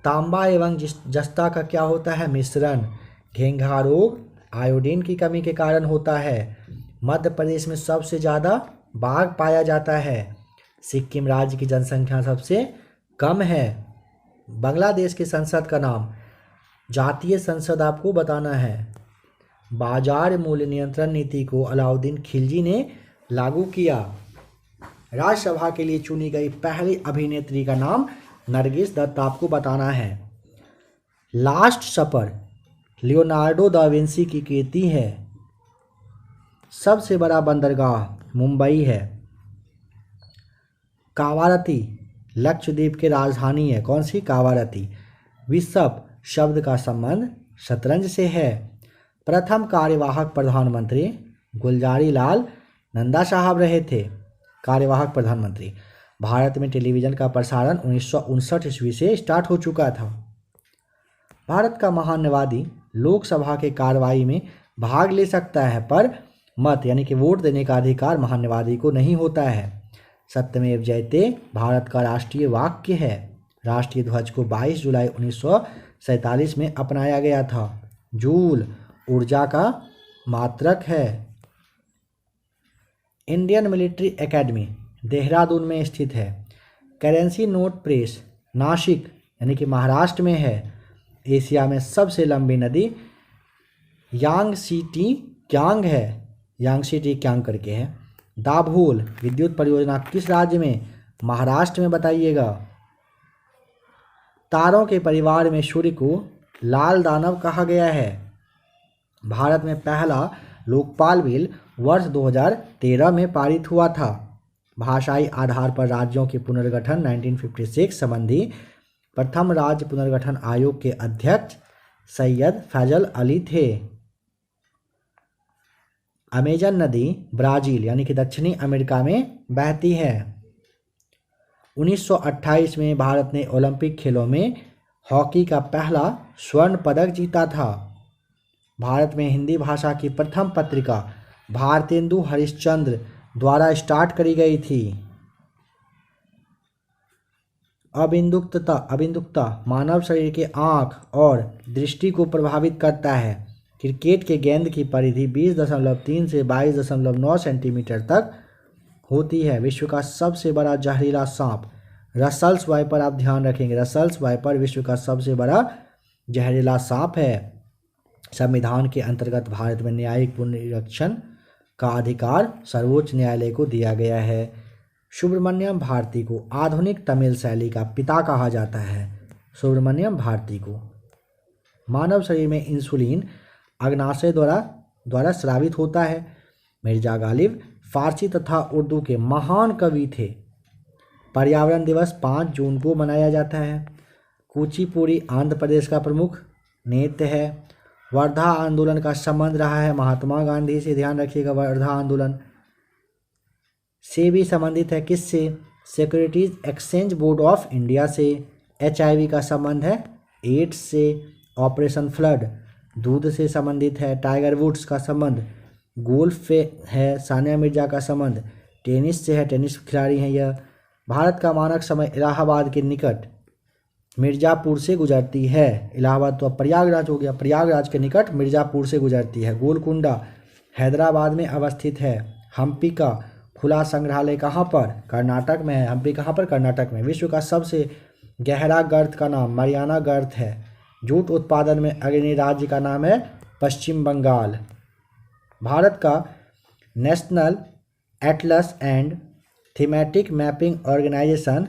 तांबा एवं जस्ता का क्या होता है? मिश्रण। घेंघा रोग आयोडीन की कमी के कारण होता है। मध्य प्रदेश में सबसे ज़्यादा बाघ पाया जाता है। सिक्किम राज्य की जनसंख्या सबसे कम है। बांग्लादेश की संसद का नाम जातीय संसद आपको बताना है। बाजार मूल्य नियंत्रण नीति को अलाउद्दीन खिलजी ने लागू किया। राज्यसभा के लिए चुनी गई पहली अभिनेत्री का नाम नरगिस दत्त आपको बताना है। लास्ट सपर लियोनार्डो दा विंसी की कृति है। सबसे बड़ा बंदरगाह मुंबई है। कावारती लक्षद्वीप की राजधानी है। कौन सी? कावारती। विशप शब्द का संबंध शतरंज से है। प्रथम कार्यवाहक प्रधानमंत्री गुलजारी लाल नंदा साहब रहे थे। कार्यवाहक प्रधानमंत्री। भारत में टेलीविज़न का प्रसारण 1959 ईस्वी से स्टार्ट हो चुका था। भारत का महान्यवादी लोकसभा के कार्रवाई में भाग ले सकता है पर मत यानी कि वोट देने का अधिकार महान्यवादी को नहीं होता है। सत्यमेव जयते भारत का राष्ट्रीय वाक्य है। राष्ट्रीय ध्वज को 22 जुलाई 1947 में अपनाया गया था। जूल ऊर्जा का मात्रक है। इंडियन मिलिट्री एकेडमी देहरादून में स्थित है। करेंसी नोट प्रेस नासिक यानी कि महाराष्ट्र में है। एशिया में सबसे लंबी नदी यांगसीटी क्यांग है, यांगसीटी क्यांग करके है। दाभोल विद्युत परियोजना किस राज्य में? महाराष्ट्र में, बताइएगा। तारों के परिवार में सूर्य को लाल दानव कहा गया है। भारत में पहला लोकपाल बिल वर्ष 2013 में पारित हुआ था। भाषाई आधार पर राज्यों के पुनर्गठन 1956 संबंधी प्रथम राज्य पुनर्गठन आयोग के अध्यक्ष सैयद फैजल अली थे। अमेजन नदी ब्राज़ील यानी कि दक्षिणी अमेरिका में बहती है। 1928 में भारत ने ओलंपिक खेलों में हॉकी का पहला स्वर्ण पदक जीता था। भारत में हिंदी भाषा की प्रथम पत्रिका भारतेंदु हरिश्चंद्र द्वारा स्टार्ट करी गई थी। अबिंदुकता मानव शरीर के आँख और दृष्टि को प्रभावित करता है। क्रिकेट के गेंद की परिधि 20.3 से 22.9 सेंटीमीटर तक होती है। विश्व का सबसे बड़ा जहरीला सांप रसल्स वाइपर, आप ध्यान रखेंगे, रसल्स वाइपर विश्व का सबसे बड़ा जहरीला सांप है। संविधान के अंतर्गत भारत में न्यायिक पुनरीक्षण का अधिकार सर्वोच्च न्यायालय को दिया गया है। सुब्रमण्यम भारती को आधुनिक तमिल शैली का पिता कहा जाता है। सुब्रमण्यम भारती को। मानव शरीर में इंसुलिन अग्नाशय द्वारा स्रावित होता है। मिर्जा गालिब फारसी तथा उर्दू के महान कवि थे। पर्यावरण दिवस 5 जून को मनाया जाता है। कुचिपुड़ी आंध्र प्रदेश का प्रमुख नृत्य है। वर्धा आंदोलन का संबंध रहा है महात्मा गांधी से, ध्यान रखिएगा। वर्धा आंदोलन से भी संबंधित है। किससे? Securities exchange board of India से। HIV का संबंध है एड्स से। ऑपरेशन फ्लड दूध से संबंधित है। टाइगर वुड्स का संबंध गोल्फ से है। सानिया मिर्जा का संबंध टेनिस से है, टेनिस खिलाड़ी हैं यह। भारत का मानक समय इलाहाबाद के निकट मिर्ज़ापुर से गुजरती है। इलाहाबाद तो अब प्रयागराज हो गया, प्रयागराज के निकट मिर्ज़ापुर से गुजरती है। गोलकुंडा हैदराबाद में अवस्थित है। हम्पी का खुला संग्रहालय कहाँ पर? कर्नाटक में है। हम्पी कहाँ पर? कर्नाटक में। विश्व का सबसे गहरा गर्त का नाम mariana गर्त है। जूट उत्पादन में अग्रणी राज्य का नाम है पश्चिम बंगाल। भारत का national atlas and thematic mapping organisation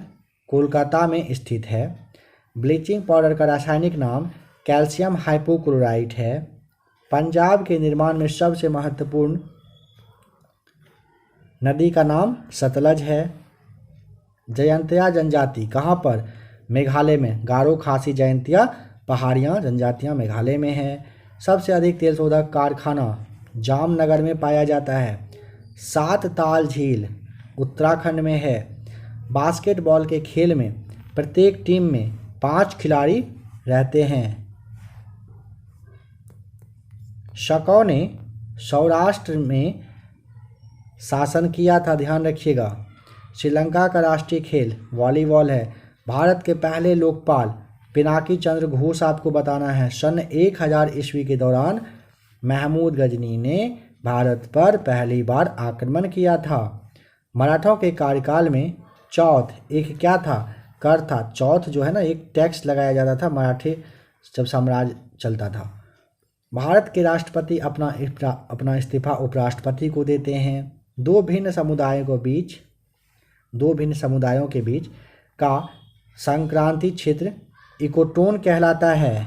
Kolkata में स्थित है। ब्लीचिंग पाउडर का रासायनिक नाम कैल्शियम हाइपोक्लोराइट है। पंजाब के निर्माण में सबसे महत्वपूर्ण नदी का नाम सतलज है। जयंतिया जनजाति कहाँ पर? मेघालय में। गारो खासी जयंतिया पहाड़ियाँ जनजातियाँ मेघालय में हैं। सबसे अधिक तेल शोधक कारखाना जामनगर में पाया जाता है। 7 ताल झील उत्तराखंड में है। बास्केटबॉल के खेल में प्रत्येक टीम में 5 खिलाड़ी रहते हैं। शकौ ने सौराष्ट्र में शासन किया था, ध्यान रखिएगा। श्रीलंका का राष्ट्रीय खेल वॉलीबॉल है। भारत के पहले लोकपाल पिनाकी चंद्र घोष आपको बताना है। सन 1000 ईस्वी के दौरान महमूद गजनी ने भारत पर पहली बार आक्रमण किया था। मराठों के कार्यकाल में चौथ एक क्या था? कर था। चौथ जो है ना, एक टैक्स लगाया जाता था मराठे जब साम्राज्य चलता था। भारत के राष्ट्रपति अपना इस्तीफा उपराष्ट्रपति को देते हैं। दो भिन्न समुदायों के बीच का संक्रांति क्षेत्र इकोटोन कहलाता है।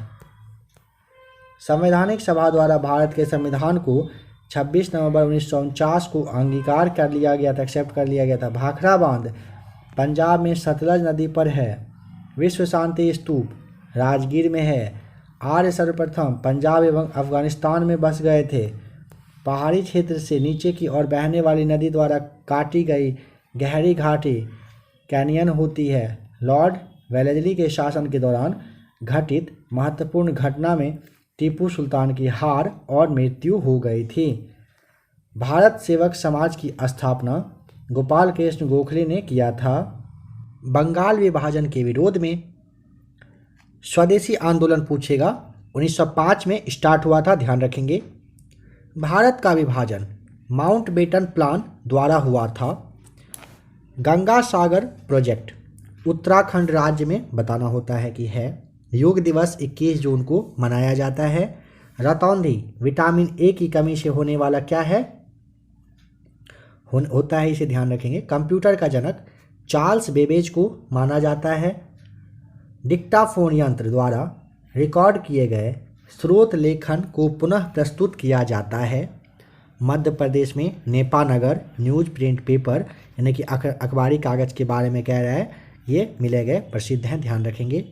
संवैधानिक सभा द्वारा भारत के संविधान को 26 नवंबर 1949 को अंगीकार कर लिया गया था, एक्सेप्ट कर लिया गया था। भाखड़ा बांध पंजाब में सतलज नदी पर है। विश्व शांति स्तूप राजगीर में है। आर्य सर्वप्रथम पंजाब एवं अफगानिस्तान में बस गए थे। पहाड़ी क्षेत्र से नीचे की ओर बहने वाली नदी द्वारा काटी गई गहरी घाटी कैनियन होती है। लॉर्ड वेलेस्ली के शासन के दौरान घटित महत्वपूर्ण घटना में टीपू सुल्तान की हार और मृत्यु हो गई थी। भारत सेवक समाज की स्थापना गोपाल कृष्ण गोखले ने किया था। बंगाल विभाजन के विरोध में स्वदेशी आंदोलन पूछेगा, 1905 में स्टार्ट हुआ था, ध्यान रखेंगे। भारत का विभाजन माउंटबेटन प्लान द्वारा हुआ था। गंगा सागर प्रोजेक्ट उत्तराखंड राज्य में बताना होता है कि है। योग दिवस 21 जून को मनाया जाता है। रतौंधी विटामिन ए की कमी से होने वाला क्या है होता है, इसे ध्यान रखेंगे। कंप्यूटर का जनक चार्ल्स बेबेज को माना जाता है। डिक्टाफोन यंत्र द्वारा रिकॉर्ड किए गए स्रोत लेखन को पुनः प्रस्तुत किया जाता है। मध्य प्रदेश में नेपानगर न्यूज प्रिंट पेपर यानी कि अखबारी कागज के बारे में कह रहा है, ये मिले गए प्रसिद्ध हैं, ध्यान रखेंगे।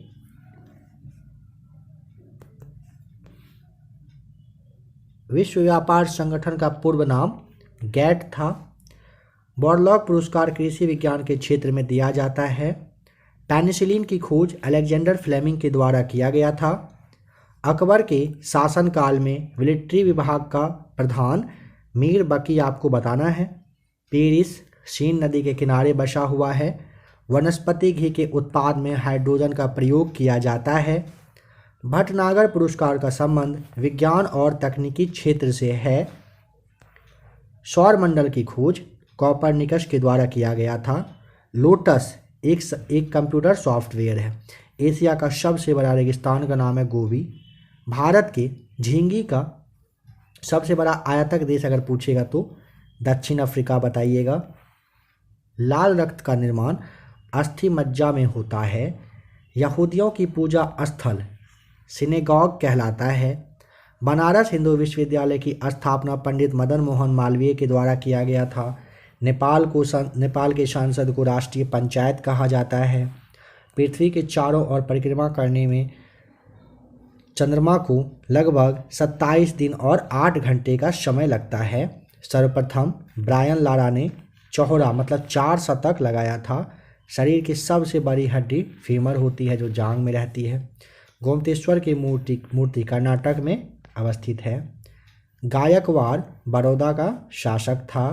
विश्व व्यापार संगठन का पूर्व नाम गैट था। बॉर्लॉग पुरस्कार कृषि विज्ञान के क्षेत्र में दिया जाता है। पेनिसिलिन की खोज अलेक्जेंडर फ्लेमिंग के द्वारा किया गया था। अकबर के शासनकाल में मिलिट्री विभाग का प्रधान मीर बकी आपको बताना है। पेरिस सीन नदी के किनारे बसा हुआ है। वनस्पति घी के उत्पाद में हाइड्रोजन का प्रयोग किया जाता है। भटनागर पुरस्कार का संबंध विज्ञान और तकनीकी क्षेत्र से है। सौरमंडल की खोज कोपरनिकस के द्वारा किया गया था। लोटस एक कंप्यूटर सॉफ्टवेयर है। एशिया का सबसे बड़ा रेगिस्तान का नाम है गोबी। भारत के झींगी का सबसे बड़ा आयातक देश अगर पूछेगा तो दक्षिण अफ्रीका बताइएगा। लाल रक्त का निर्माण अस्थि मज्जा में होता है। यहूदियों की पूजा स्थल सिनेगॉग कहलाता है। बनारस हिंदू विश्वविद्यालय की स्थापना पंडित मदन मोहन मालवीय के द्वारा किया गया था। नेपाल के सांसद को राष्ट्रीय पंचायत कहा जाता है। पृथ्वी के चारों ओर परिक्रमा करने में चंद्रमा को लगभग 27 दिन और 8 घंटे का समय लगता है। सर्वप्रथम ब्रायन लारा ने चौहरा मतलब 4 शतक लगाया था। शरीर की सबसे बड़ी हड्डी फीमर होती है जो जांग में रहती है। गोमतेश्वर की मूर्ति कर्नाटक में अवस्थित है। गायकवाड़ बड़ौदा का शासक था।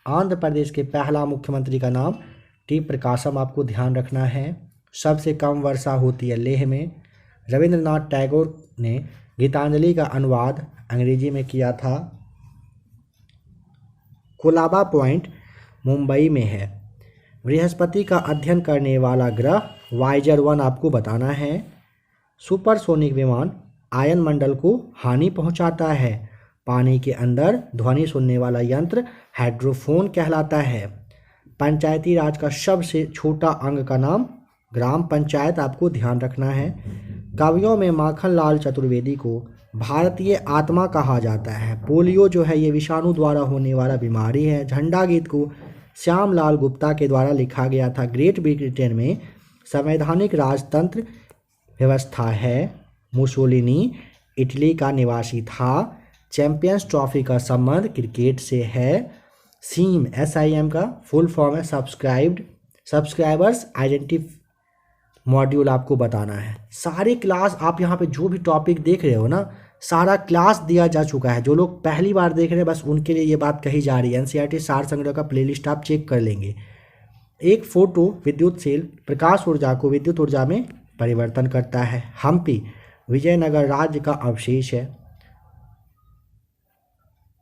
आंध्र प्रदेश के पहला मुख्यमंत्री का नाम टी प्रकाशम आपको ध्यान रखना है। सबसे कम वर्षा होती है लेह में। रविंद्रनाथ टैगोर ने गीतांजलि का अनुवाद अंग्रेजी में किया था। कोलाबा पॉइंट मुंबई में है। बृहस्पति का अध्ययन करने वाला ग्रह वाइजर 1 आपको बताना है। सुपरसोनिक विमान आयन मंडल को हानि पहुंचाता है। पानी के अंदर ध्वनि सुनने वाला यंत्र हाइड्रोफोन कहलाता है। पंचायती राज का सबसे छोटा अंग का नाम ग्राम पंचायत आपको ध्यान रखना है। कवियों में माखनलाल चतुर्वेदी को भारतीय आत्मा कहा जाता है। पोलियो जो है ये विषाणु द्वारा होने वाला बीमारी है। झंडा गीत को श्यामलाल गुप्ता के द्वारा लिखा गया था। ग्रेट ब्रिटेन में संवैधानिक राजतंत्र व्यवस्था है। मुसोलिनी इटली का निवासी था। चैंपियंस ट्रॉफी का संबंध क्रिकेट से है। सीम SIM का फुल फॉर्म है सब्सक्राइबर्स आइडेंटिटी मॉड्यूल आपको बताना है। सारे क्लास आप यहाँ पे जो भी टॉपिक देख रहे हो ना, सारा क्लास दिया जा चुका है। जो लोग पहली बार देख रहे हैं बस उनके लिए ये बात कही जा रही है। NCERT सार संग्रह का प्लेलिस्ट आप चेक कर लेंगे। एक फोटो विद्युत सेल प्रकाश ऊर्जा को विद्युत ऊर्जा में परिवर्तन करता है। हम्पी विजयनगर राज्य का अवशेष है।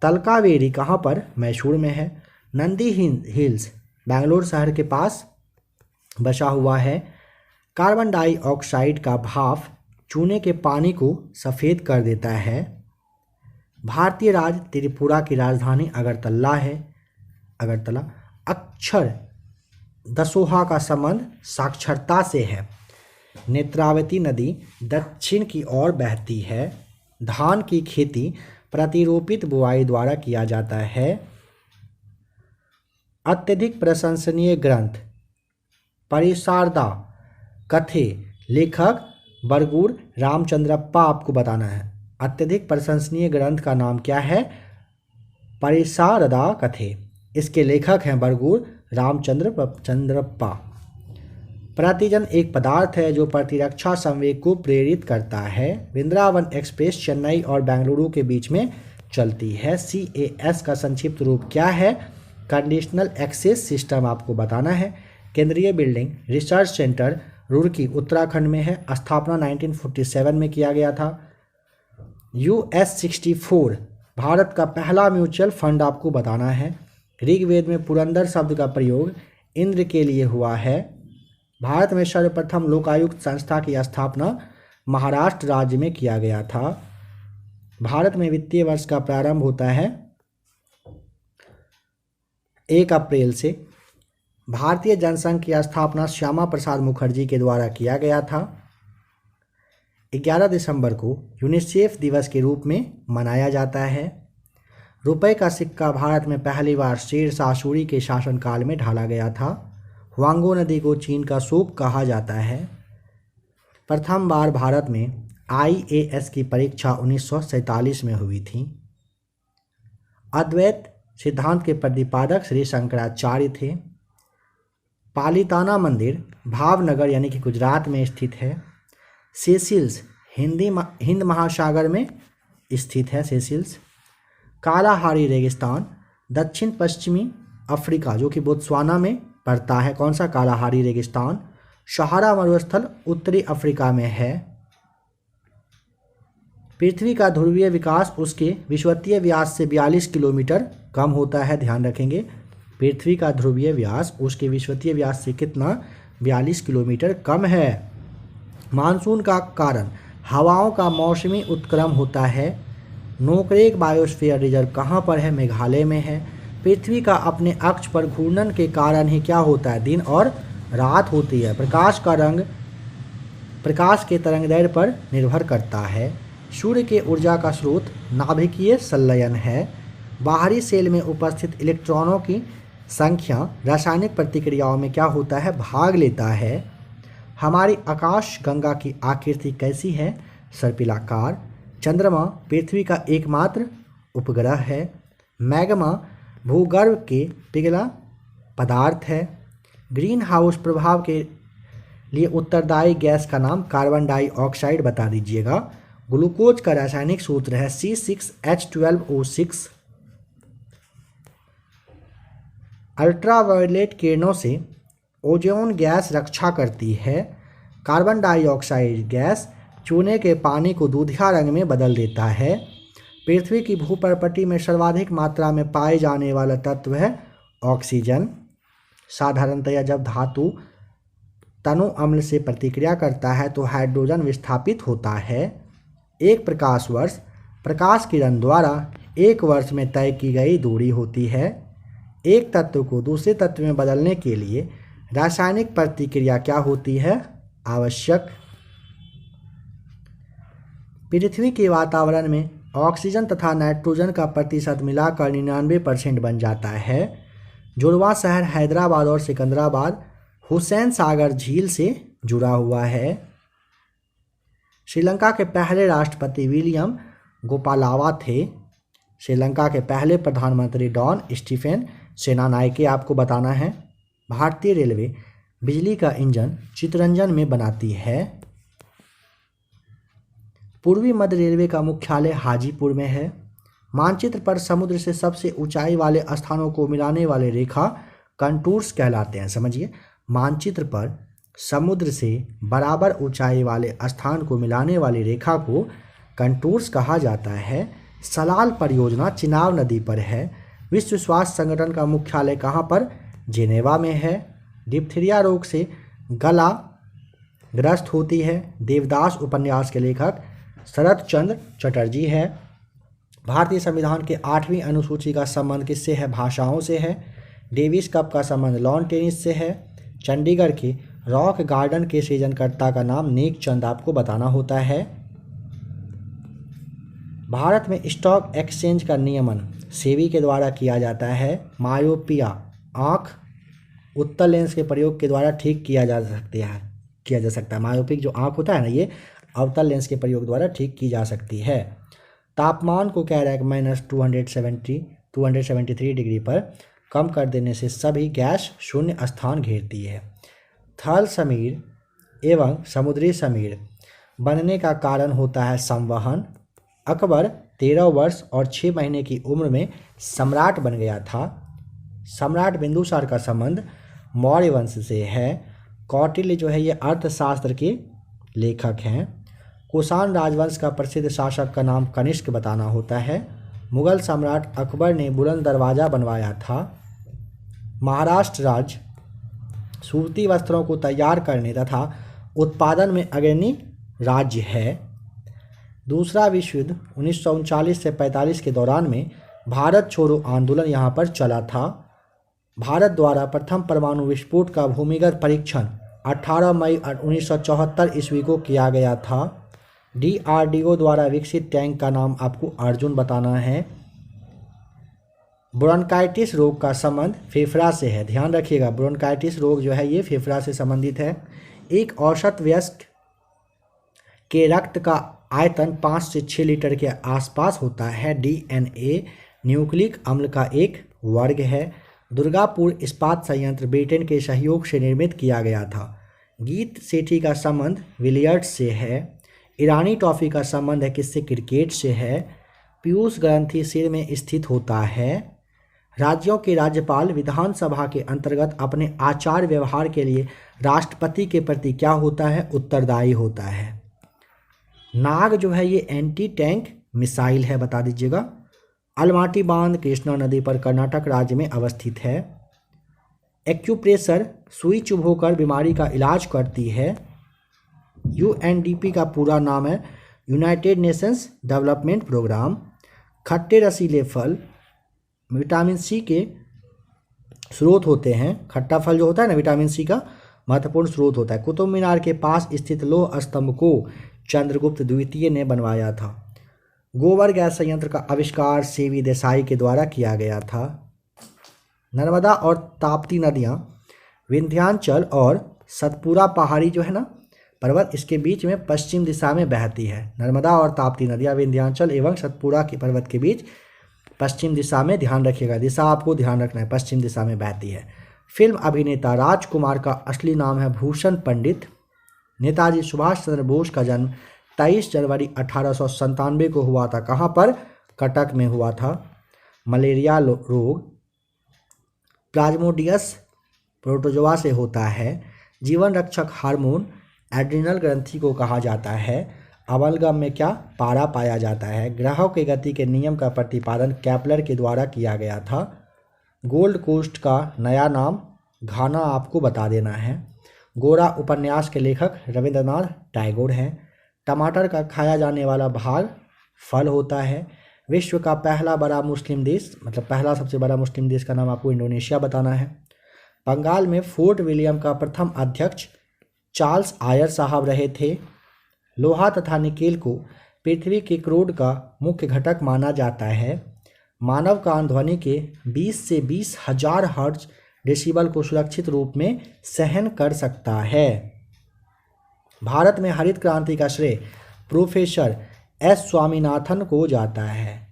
तलकावेरी कहाँ पर? मैसूर में है। नंदी हिल्स बेंगलोर शहर के पास बसा हुआ है। कार्बन डाइऑक्साइड का भाप चूने के पानी को सफ़ेद कर देता है। भारतीय राज्य त्रिपुरा की राजधानी अगरतला है। अगरतला। अक्षर दसोहा का संबंध साक्षरता से है। नेत्रावती नदी दक्षिण की ओर बहती है। धान की खेती प्रतिरोपित बुआई द्वारा किया जाता है। अत्यधिक प्रशंसनीय ग्रंथ परिसारदा कथे लेखक बरगूर रामचंद्रप्पा आपको बताना है। अत्यधिक प्रशंसनीय ग्रंथ का नाम क्या है? परिसारदा कथे। इसके लेखक हैं बरगूर रामचंद्रप्पा। प्रतिजन एक पदार्थ है जो प्रतिरक्षा संवेग को प्रेरित करता है। वृंदावन एक्सप्रेस चेन्नई और बेंगलुरु के बीच में चलती है। CAS का संक्षिप्त रूप क्या है? कंडीशनल एक्सेस सिस्टम आपको बताना है। केंद्रीय building research centre Roorkee Uttarakhand में है। स्थापना 1947 में किया गया था। US-64 भारत का पहला म्यूचुअल फंड आपको बताना है। ऋग्वेद में पुरंदर शब्द का प्रयोग इंद्र के लिए हुआ है। भारत में सर्वप्रथम लोकायुक्त संस्था की स्थापना महाराष्ट्र राज्य में किया गया था। भारत में वित्तीय वर्ष का प्रारंभ होता है 1 अप्रैल से। भारतीय जनसंघ की स्थापना श्यामा प्रसाद मुखर्जी के द्वारा किया गया था। 11 दिसंबर को यूनिसेफ दिवस के रूप में मनाया जाता है। रुपए का सिक्का भारत में पहली बार शेरशाह सूरी के शासनकाल में ढाला गया था। हुआंगो नदी को चीन का शोक कहा जाता है। प्रथम बार भारत में IAS की परीक्षा 1947 में हुई थी। अद्वैत सिद्धांत के प्रतिपादक श्री शंकराचार्य थे। पालिताना मंदिर भावनगर यानी कि गुजरात में स्थित है। सेशिल्स हिंद महासागर में स्थित है। सेशिल्स। कालाहारी रेगिस्तान दक्षिण पश्चिमी अफ्रीका जो कि बोत्सवाना में पड़ता है। कौन सा? कालाहारी रेगिस्तान। सहारा मरुस्थल उत्तरी अफ्रीका में है। पृथ्वी का ध्रुवीय विकास उसके विषुवतीय व्यास से 42 किलोमीटर कम होता है। ध्यान रखेंगे, पृथ्वी का ध्रुवीय व्यास उसके विषुवतीय व्यास से कितना? 42 किलोमीटर कम है। मानसून का कारण हवाओं का मौसमी उत्क्रम होता है। नोकरेक बायोस्फीयर रिजर्व कहाँ पर है? मेघालय में है। पृथ्वी का अपने अक्ष पर घूर्णन के कारण ही क्या होता है? दिन और रात होती है। प्रकाश का रंग प्रकाश के तरंगदैर्घ्य पर निर्भर करता है। सूर्य के ऊर्जा का स्रोत नाभिकीय संलयन है। बाहरी सेल में उपस्थित इलेक्ट्रॉनों की संख्या रासायनिक प्रतिक्रियाओं में क्या होता है? भाग लेता है। हमारी आकाश गंगा की आकृति कैसी है? सर्पिलाकार। चंद्रमा पृथ्वी का एकमात्र उपग्रह है। मैग्मा भूगर्भ के पिघला पदार्थ है। ग्रीन हाउस प्रभाव के लिए उत्तरदायी गैस का नाम कार्बन डाइऑक्साइड बता दीजिएगा। ग्लूकोज का रासायनिक सूत्र है C6H12O6। अल्ट्रावायलेट किरणों से ओजोन गैस रक्षा करती है। कार्बन डाइऑक्साइड गैस चूने के पानी को दूधिया रंग में बदल देता है। पृथ्वी की भूपर्पटी में सर्वाधिक मात्रा में पाए जाने वाला तत्व है ऑक्सीजन। साधारणतया जब धातु तनु अम्ल से प्रतिक्रिया करता है तो हाइड्रोजन विस्थापित होता है। एक प्रकाश वर्ष प्रकाश किरण द्वारा एक वर्ष में तय की गई दूरी होती है। एक तत्व को दूसरे तत्व में बदलने के लिए रासायनिक प्रतिक्रिया क्या होती है? आवश्यक। पृथ्वी के वातावरण में ऑक्सीजन तथा नाइट्रोजन का प्रतिशत मिलाकर 99% बन जाता है। जुड़वा शहर हैदराबाद और सिकंदराबाद हुसैन सागर झील से जुड़ा हुआ है। श्रीलंका के पहले राष्ट्रपति विलियम गोपालावा थे। श्रीलंका के पहले प्रधानमंत्री डॉन स्टीफन सेनानायके आपको बताना है। भारतीय रेलवे बिजली का इंजन चितरंजन में बनाती है। पूर्वी मध्य रेलवे का मुख्यालय हाजीपुर में है। मानचित्र पर समुद्र से सबसे ऊंचाई वाले स्थानों को मिलाने वाले रेखा कंटूर्स कहलाते हैं। समझिए, मानचित्र पर समुद्र से बराबर ऊंचाई वाले स्थान को मिलाने वाली रेखा को कंटूर्स कहा जाता है। सलाल परियोजना चिनाब नदी पर है। विश्व स्वास्थ्य संगठन का मुख्यालय कहाँ पर? जेनेवा में है। डिप्थीरिया रोग से गला ग्रस्त होती है। देवदास उपन्यास के लेखक शरत चंद्र चटर्जी है। भारतीय संविधान के 8वीं अनुसूची का संबंध किससे है? भाषाओं से है। डेविस कप का संबंध लॉन टेनिस से है। चंडीगढ़ के रॉक गार्डन के सृजनकर्ता का नाम नेक चंद आपको बताना होता है। भारत में स्टॉक एक्सचेंज का नियमन सेबी के द्वारा किया जाता है। मायोपिया आँख उत्तल लेंस के प्रयोग के द्वारा ठीक किया जा सकता है। मायोपिक जो आँख होता है ना, ये अवतल लेंस के प्रयोग द्वारा ठीक की जा सकती है। तापमान को कह रहा है कि -273 डिग्री पर कम कर देने से सभी गैस शून्य स्थान घेरती है। थल समीर एवं समुद्री समीर बनने का कारण होता है संवहन। अकबर 13 वर्ष और 6 महीने की उम्र में सम्राट बन गया था। सम्राट बिंदुसार का संबंध मौर्य वंश से है। कौटिल्य जो है ये अर्थशास्त्र के लेखक हैं। कुषाण राजवंश का प्रसिद्ध शासक का नाम कनिष्क बताना होता है। मुगल सम्राट अकबर ने बुलंद दरवाज़ा बनवाया था। महाराष्ट्र राज्य सूती वस्त्रों को तैयार करने तथा उत्पादन में अग्रणी राज्य है। दूसरा विश्व युद्ध 1939 से 45 के दौरान में भारत छोड़ो आंदोलन यहाँ पर चला था। भारत द्वारा प्रथम परमाणु विस्फोट का भूमिगत परीक्षण 18 मई 1974 ईस्वी को किया गया था। DRDO द्वारा विकसित टैंक का नाम आपको अर्जुन बताना है। ब्रोंकाइटिस रोग का संबंध फेफड़ा से है, ध्यान रखिएगा। ब्रोंकाइटिस रोग जो है ये फेफड़ा से संबंधित है। एक औसत वयस्क के रक्त का आयतन 5 से 6 लीटर के आसपास होता है। DNA न्यूक्लिक अम्ल का एक वर्ग है। दुर्गापुर इस्पात संयंत्र ब्रिटेन के सहयोग से निर्मित किया गया था। गीत सेठी का संबंध विलियर्ड्स से है। ईरानी ट्रॉफी का संबंध है किससे? क्रिकेट से है। पीयूष ग्रंथि सिर में स्थित होता है। राज्यों के राज्यपाल विधानसभा के अंतर्गत अपने आचार व्यवहार के लिए राष्ट्रपति के प्रति क्या होता है? उत्तरदायी होता है। नाग जो है ये एंटी टैंक मिसाइल है, बता दीजिएगा। अलमाटी बांध कृष्णा नदी पर कर्नाटक राज्य में अवस्थित है। एक्यूप्रेशर सुई चुभोकर बीमारी का इलाज करती है। UNDP का पूरा नाम है यूनाइटेड नेशंस डेवलपमेंट प्रोग्राम। खट्टे रसीले फल विटामिन सी के स्रोत होते हैं। खट्टा फल जो होता है ना, विटामिन सी का महत्वपूर्ण स्रोत होता है। कुतुब मीनार के पास स्थित लौह स्तंभ को चंद्रगुप्त द्वितीय ने बनवाया था। गोबर गैस संयंत्र का आविष्कार CV देसाई के द्वारा किया गया था। नर्मदा और ताप्ती नदियाँ विंध्याचल और सतपुरा पहाड़ी जो है ना पर्वत, इसके बीच में पश्चिम दिशा में बहती है। नर्मदा और ताप्ती नदियाँ विंध्याचल एवं सतपुरा के पर्वत के बीच पश्चिम दिशा में, ध्यान रखिएगा, दिशा आपको ध्यान रखना है, पश्चिम दिशा में बहती है। फिल्म अभिनेता राजकुमार का असली नाम है भूषण पंडित। नेताजी सुभाष चंद्र बोस का जन्म 23 जनवरी 1897 को हुआ था। कहाँ पर? कटक में हुआ था। मलेरिया रोग प्लाज्मोडियस प्रोटोजोआ से होता है। जीवन रक्षक हार्मोन एड्रिनल ग्रंथि को कहा जाता है। अमलगम में क्या? पारा पाया जाता है। ग्रहों की गति के नियम का प्रतिपादन कैपलर के द्वारा किया गया था। गोल्ड कोस्ट का नया नाम घाना आपको बता देना है। गोरा उपन्यास के लेखक रविंद्रनाथ टैगोर हैं। टमाटर का खाया जाने वाला भाग फल होता है। विश्व का पहला बड़ा मुस्लिम देश, मतलब पहला सबसे बड़ा मुस्लिम देश का नाम आपको इंडोनेशिया बताना है। बंगाल में फोर्ट विलियम का प्रथम अध्यक्ष चार्ल्स आयर साहब रहे थे। लोहा तथा निकेल को पृथ्वी के क्रोड का मुख्य घटक माना जाता है। मानव कान ध्वनि के 20 से 20,000 हर्ट्ज डेसिबल को सुरक्षित रूप में सहन कर सकता है। भारत में हरित क्रांति का श्रेय प्रोफेसर S स्वामीनाथन को जाता है।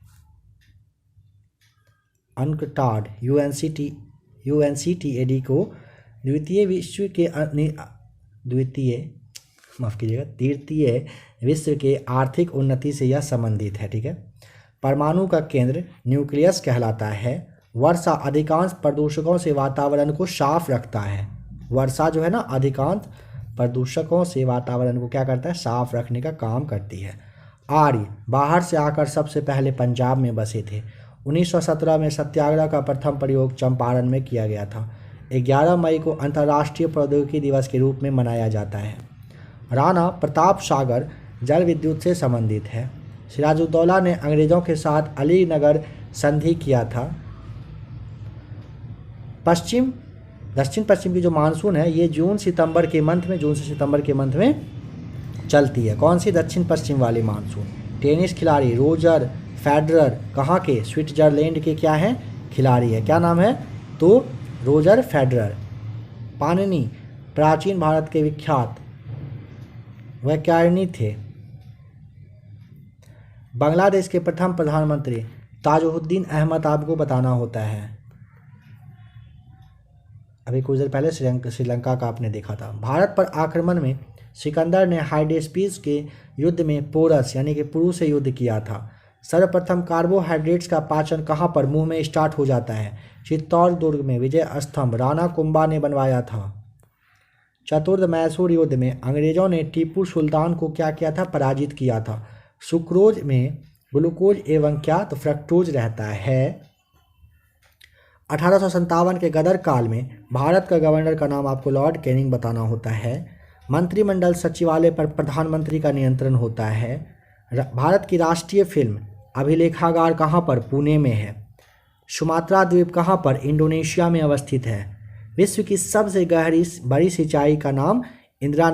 अनकटाड UNCTAD को तृतीय विश्व के आर्थिक उन्नति से यह संबंधित है। ठीक है। परमाणु का केंद्र न्यूक्लियस कहलाता है। वर्षा अधिकांश प्रदूषकों से वातावरण को साफ रखता है। वर्षा जो है ना, अधिकांश प्रदूषकों से वातावरण को क्या करता है? साफ रखने का काम करती है। आर्य बाहर से आकर सबसे पहले पंजाब में बसे थे। 1917 में सत्याग्रह का प्रथम प्रयोग चंपारण में किया गया था। 11 मई को अंतर्राष्ट्रीय प्रौद्योगिकी दिवस के रूप में मनाया जाता है। राणा प्रताप सागर जल विद्युत से संबंधित है। सिराजुद्दौला ने अंग्रेजों के साथ अलीनगर संधि किया था। दक्षिण पश्चिम की जो मानसून है ये जून से सितंबर के मंथ में चलती है। कौन सी? दक्षिण पश्चिम वाली मानसून। टेनिस खिलाड़ी रोजर फेडरर कहाँ के? स्विट्जरलैंड के क्या हैं? खिलाड़ी है। क्या नाम है? तो रोजर फेडरर। पाणिनि प्राचीन भारत के विख्यात वैज्ञानिक थे। बांग्लादेश के प्रथम प्रधानमंत्री ताजुद्दीन अहमद आपको बताना होता है। अभी कुछ देर पहले श्रीलंका का आपने देखा था। भारत पर आक्रमण में सिकंदर ने हाइडेस्पिस के युद्ध में पोरस यानी कि पुरु से युद्ध किया था। सर्वप्रथम कार्बोहाइड्रेट्स का पाचन कहाँ पर मुंह में स्टार्ट हो जाता है? चित्तौड़ दुर्ग में विजय स्तंभ राणा कुंभा ने बनवाया था। चतुर्थ मैसूर युद्ध में अंग्रेजों ने टीपू सुल्तान को क्या किया था? पराजित किया था। सुक्रोज में ग्लूकोज एवं क्या, तो फ्रक्टोज रहता है। 1857 के गदर काल में भारत का गवर्नर का नाम आपको लॉर्ड कैनिंग बताना होता है। मंत्रिमंडल सचिवालय पर प्रधानमंत्री का नियंत्रण होता है। भारत की राष्ट्रीय फिल्म अभिलेखागार कहाँ पर, पुणे में है। सुमात्रा द्वीप कहाँ पर, इंडोनेशिया में अवस्थित है। विश्व की सबसे गहरी बड़ी सिंचाई का नाम इंदिरा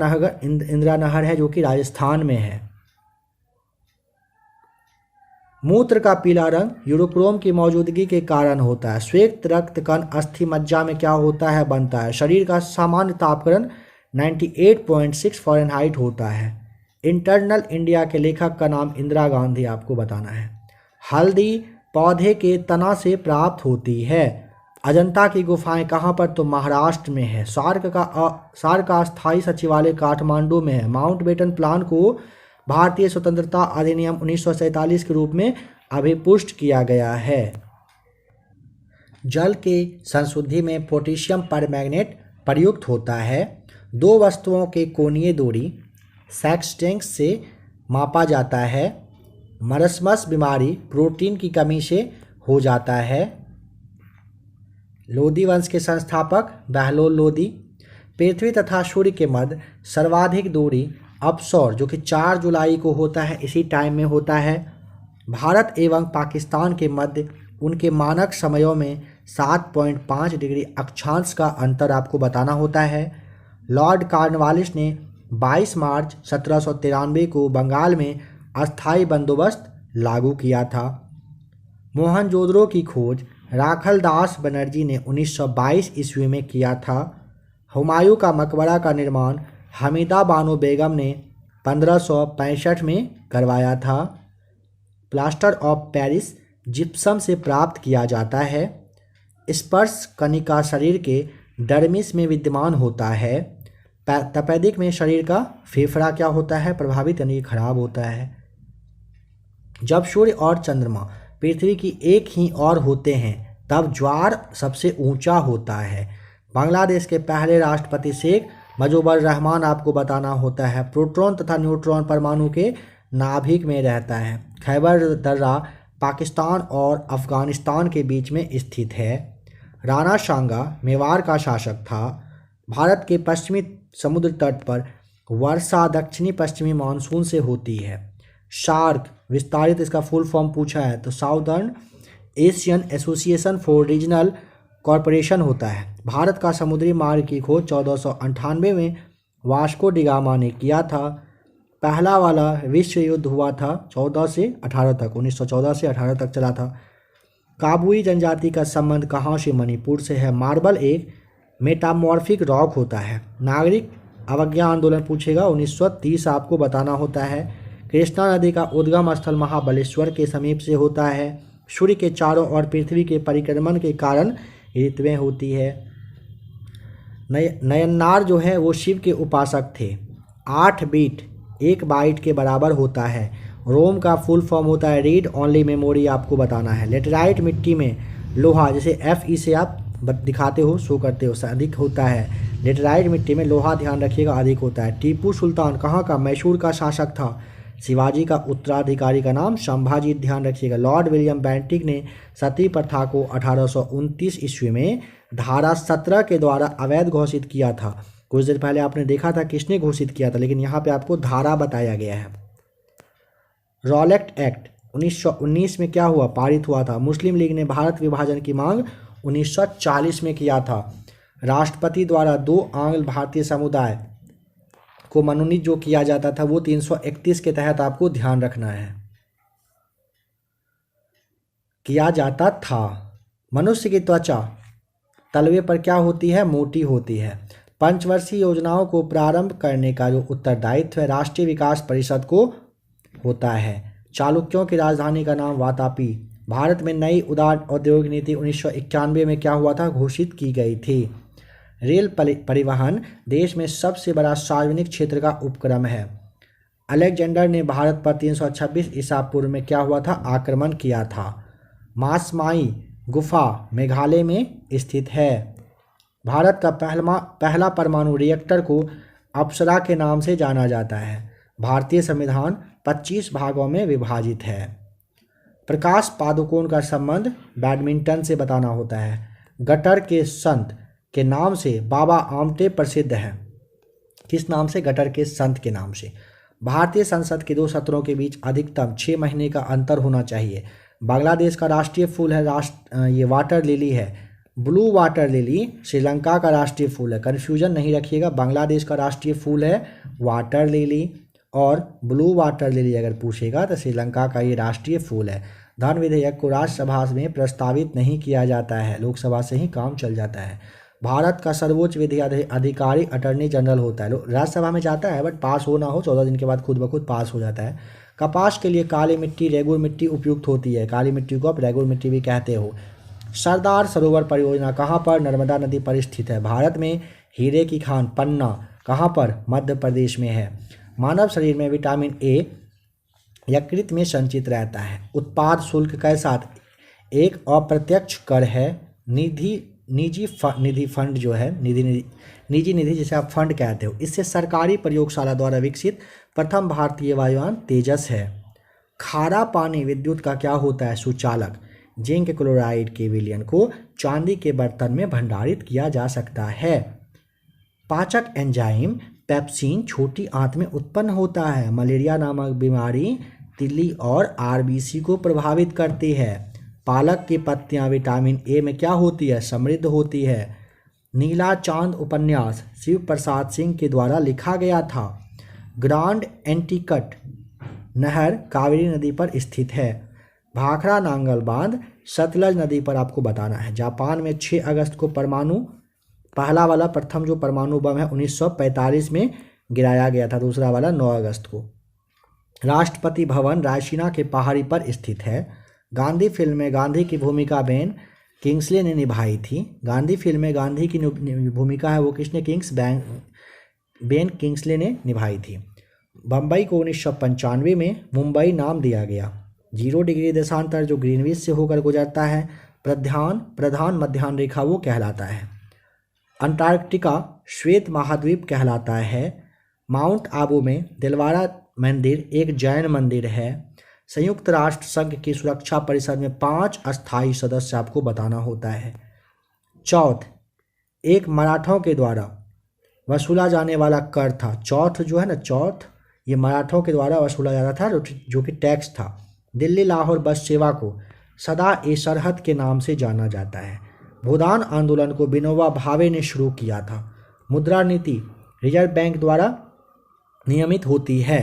नहर है, जो कि राजस्थान में है। मूत्र का पीला रंग यूरोक्रोम की मौजूदगी के कारण होता है। श्वेत रक्त कण अस्थि मज्जा में क्या होता है, बनता है। शरीर का सामान्य तापक्रम 98.6 फ़ारेनहाइट होता है। इंटरनल इंडिया के लेखक का नाम इंदिरा गांधी आपको बताना है। हल्दी पौधे के तना से प्राप्त होती है। अजंता की गुफाएं कहाँ पर, तो महाराष्ट्र में है। सार्क का अस्थायी सचिवालय काठमांडू में है। माउंटबेटन प्लान को भारतीय स्वतंत्रता अधिनियम 1947 के रूप में अभिपुष्ट किया गया है। जल के संशुद्धि में पोटेशियम परमैंगनेट प्रयुक्त होता है। दो वस्तुओं के कोणीय दूरी सेक्सटेंस से मापा जाता है। मरस्मस बीमारी प्रोटीन की कमी से हो जाता है। लोदी वंश के संस्थापक बहलोल लोदी। पृथ्वी तथा सूर्य के मध्य सर्वाधिक दूरी अपसौर, जो कि 4 जुलाई को होता है, इसी टाइम में होता है। भारत एवं पाकिस्तान के मध्य उनके मानक समयों में 7.5 डिग्री अक्षांश का अंतर आपको बताना होता है। लॉर्ड कॉर्नवालिस ने 22 मार्च 1793 को बंगाल में अस्थायी बंदोबस्त लागू किया था। मोहनजोदड़ो की खोज राखल दास बनर्जी ने 1922 ईस्वी में किया था। हुमायूं का मकबरा का निर्माण हमीदा बानो बेगम ने 1565 में करवाया था। प्लास्टर ऑफ पेरिस जिप्सम से प्राप्त किया जाता है। स्पर्श कणिका शरीर के डर्मिस में विद्यमान होता है। तपेदिक में शरीर का फेफड़ा क्या होता है, प्रभावित यानी खराब होता है। जब सूर्य और चंद्रमा पृथ्वी की एक ही ओर होते हैं तब ज्वार सबसे ऊंचा होता है। बांग्लादेश के पहले राष्ट्रपति शेख मुजीबुर रहमान आपको बताना होता है। प्रोटॉन तथा न्यूट्रॉन परमाणु के नाभिक में रहता है। खैबर दर्रा पाकिस्तान और अफगानिस्तान के बीच में स्थित है। राणा सांगा मेवाड़ का शासक था। भारत के पश्चिमी समुद्र तट पर वर्षा दक्षिणी पश्चिमी मानसून से होती है। शार्क विस्तारित इसका फुल फॉर्म पूछा है तो southern Asian association for regional corporation होता है। भारत का समुद्री मार्ग की खोज 1498 में वास्को डिगामा ने किया था। पहला वाला विश्व युद्ध हुआ था 14 से 18 तक, 1914 से 18 तक चला था। काबुई जनजाति का संबंध कहाँ से, मणिपुर से है। मार्बल एक मेटामॉर्फिक रॉक होता है। नागरिक अवज्ञा आंदोलन पूछेगा 1930 आपको बताना होता है। कृष्णा नदी का उद्गम स्थल महाबलेश्वर के समीप से होता है। सूर्य के चारों ओर पृथ्वी के परिक्रमण के कारण ऋतुएं होती है। नयननार जो है वो शिव के उपासक थे। 8 बीट 1 बाइट के बराबर होता है। रोम का फुल फॉर्म होता है रीड ओनली मेमोरी आपको बताना है। लेटराइट मिट्टी में लोहा, जैसे FE से आप दिखाते हो शो करते हो, अधिक होता है। लेटराइट मिट्टी में लोहा ध्यान रखिएगा अधिक होता है। टीपू सुल्तान कहाँ का, मैसूर का शासक था। शिवाजी का उत्तराधिकारी का नाम संभाजी, ध्यान रखिएगा। लॉर्ड विलियम बेंटिक ने सती प्रथा को 1829 ईस्वी में धारा 17 के द्वारा अवैध घोषित किया था। कुछ देर पहले आपने देखा था किसने घोषित किया था, लेकिन यहाँ पे आपको धारा बताया गया है। रॉलेट एक्ट 1919 में क्या हुआ, पारित हुआ था। मुस्लिम लीग ने भारत विभाजन की मांग 1940 में किया था। राष्ट्रपति द्वारा 2 आंग्ल भारतीय समुदाय को मनोनीत जो किया जाता था वो 331 के तहत आपको ध्यान रखना है, किया जाता था। मनुष्य की त्वचा तलवे पर क्या होती है, मोटी होती है। पंचवर्षीय योजनाओं को प्रारंभ करने का जो उत्तरदायित्व है राष्ट्रीय विकास परिषद को होता है। चालुक्यों की राजधानी का नाम वातापी। भारत में नई उदार औद्योगिक नीति 1991 में क्या हुआ था, घोषित की गई थी। रेल परिवहन देश में सबसे बड़ा सार्वजनिक क्षेत्र का उपक्रम है। अलेक्जेंडर ने भारत पर 326 ईसा पूर्व में क्या हुआ था, आक्रमण किया था। मासमाई गुफा मेघालय में स्थित है। भारत का पहला परमाणु रिएक्टर को अप्सरा के नाम से जाना जाता है। भारतीय संविधान 25 भागों में विभाजित है। प्रकाश पादुकोण का संबंध बैडमिंटन से बताना होता है। गटर के संत के नाम से बाबा आमटे प्रसिद्ध है। किस नाम से? गटर के संत के नाम से। भारतीय संसद के 2 सत्रों के बीच अधिकतम 6 महीने का अंतर होना चाहिए। बांग्लादेश का राष्ट्रीय फूल है ये वाटर लिली है। ब्लू वाटर लिली श्रीलंका का राष्ट्रीय फूल है। कन्फ्यूजन नहीं रखिएगा, बांग्लादेश का राष्ट्रीय फूल है वाटर लिली और ब्लू वाटर लिली अगर पूछेगा तो श्रीलंका का ये राष्ट्रीय फूल है। धन विधेयक को राज्यसभा में प्रस्तावित नहीं किया जाता है, लोकसभा से ही काम चल जाता है। भारत का सर्वोच्च विधि अधिकारी अटॉर्नी जनरल होता है। राज्यसभा में जाता है बट पास हो ना हो 14 दिन के बाद खुद ब खुद पास हो जाता है। कपास के लिए काली मिट्टी रेगुर मिट्टी उपयुक्त होती है। काली मिट्टी को आप रेगुर मिट्टी भी कहते हो। सरदार सरोवर परियोजना कहाँ पर? नर्मदा नदी पर स्थित है। भारत में हीरे की खान पन्ना कहाँ पर? मध्य प्रदेश में है। मानव शरीर में विटामिन ए यकृत में संचित रहता है। उत्पाद शुल्क के साथ एक अप्रत्यक्ष कर है। निजी फंड जो है निजी निधि जिसे आप फंड कहते हो, इससे सरकारी प्रयोगशाला द्वारा विकसित प्रथम भारतीय वायुयान तेजस है। खारा पानी विद्युत का क्या होता है? सुचालक। जिंक क्लोराइड के विलयन को चांदी के बर्तन में भंडारित किया जा सकता है। पाचक एंजाइम पेप्सिन छोटी आंत में उत्पन्न होता है। मलेरिया नामक बीमारी तिल्ली और आरबीसी को प्रभावित करती है। पालक की पत्तियां विटामिन ए में क्या होती है? समृद्ध होती है। नीला चांद उपन्यास शिव प्रसाद सिंह के द्वारा लिखा गया था। ग्रांड एंटीकट नहर कावेरी नदी पर स्थित है। भाखड़ा नांगल बांध सतलज नदी पर आपको बताना है। जापान में 6 अगस्त को पहला वाला प्रथम जो परमाणु बम है 1945 में गिराया गया था। दूसरा वाला 9 अगस्त को। राष्ट्रपति भवन रायसीना के पहाड़ी पर स्थित है। गांधी फिल्म में गांधी की भूमिका बेन किंग्सले ने निभाई थी। गांधी फिल्म में गांधी की भूमिका है वो किसने? बेन किंग्सले ने निभाई थी। बम्बई को 1995 में मुंबई नाम दिया गया। 0 डिग्री देशांतर जो ग्रीनविच से होकर गुजरता है प्रधान मध्याह्न रेखा वो कहलाता है। अंटार्कटिका श्वेत महाद्वीप कहलाता है। माउंट आबू में दिलवारा मंदिर एक जैन मंदिर है। संयुक्त राष्ट्र संघ की सुरक्षा परिषद में 5 अस्थायी सदस्य आपको बताना होता है। चौथ एक मराठों के द्वारा वसूला जाने वाला कर था। चौथ जो है ना, चौथ ये मराठों के द्वारा वसूला जाता था जो कि टैक्स था। दिल्ली लाहौर बस सेवा को सदा ए सरहद के नाम से जाना जाता है। भूदान आंदोलन को विनोबा भावे ने शुरू किया था। मुद्रा नीति रिजर्व बैंक द्वारा नियमित होती है।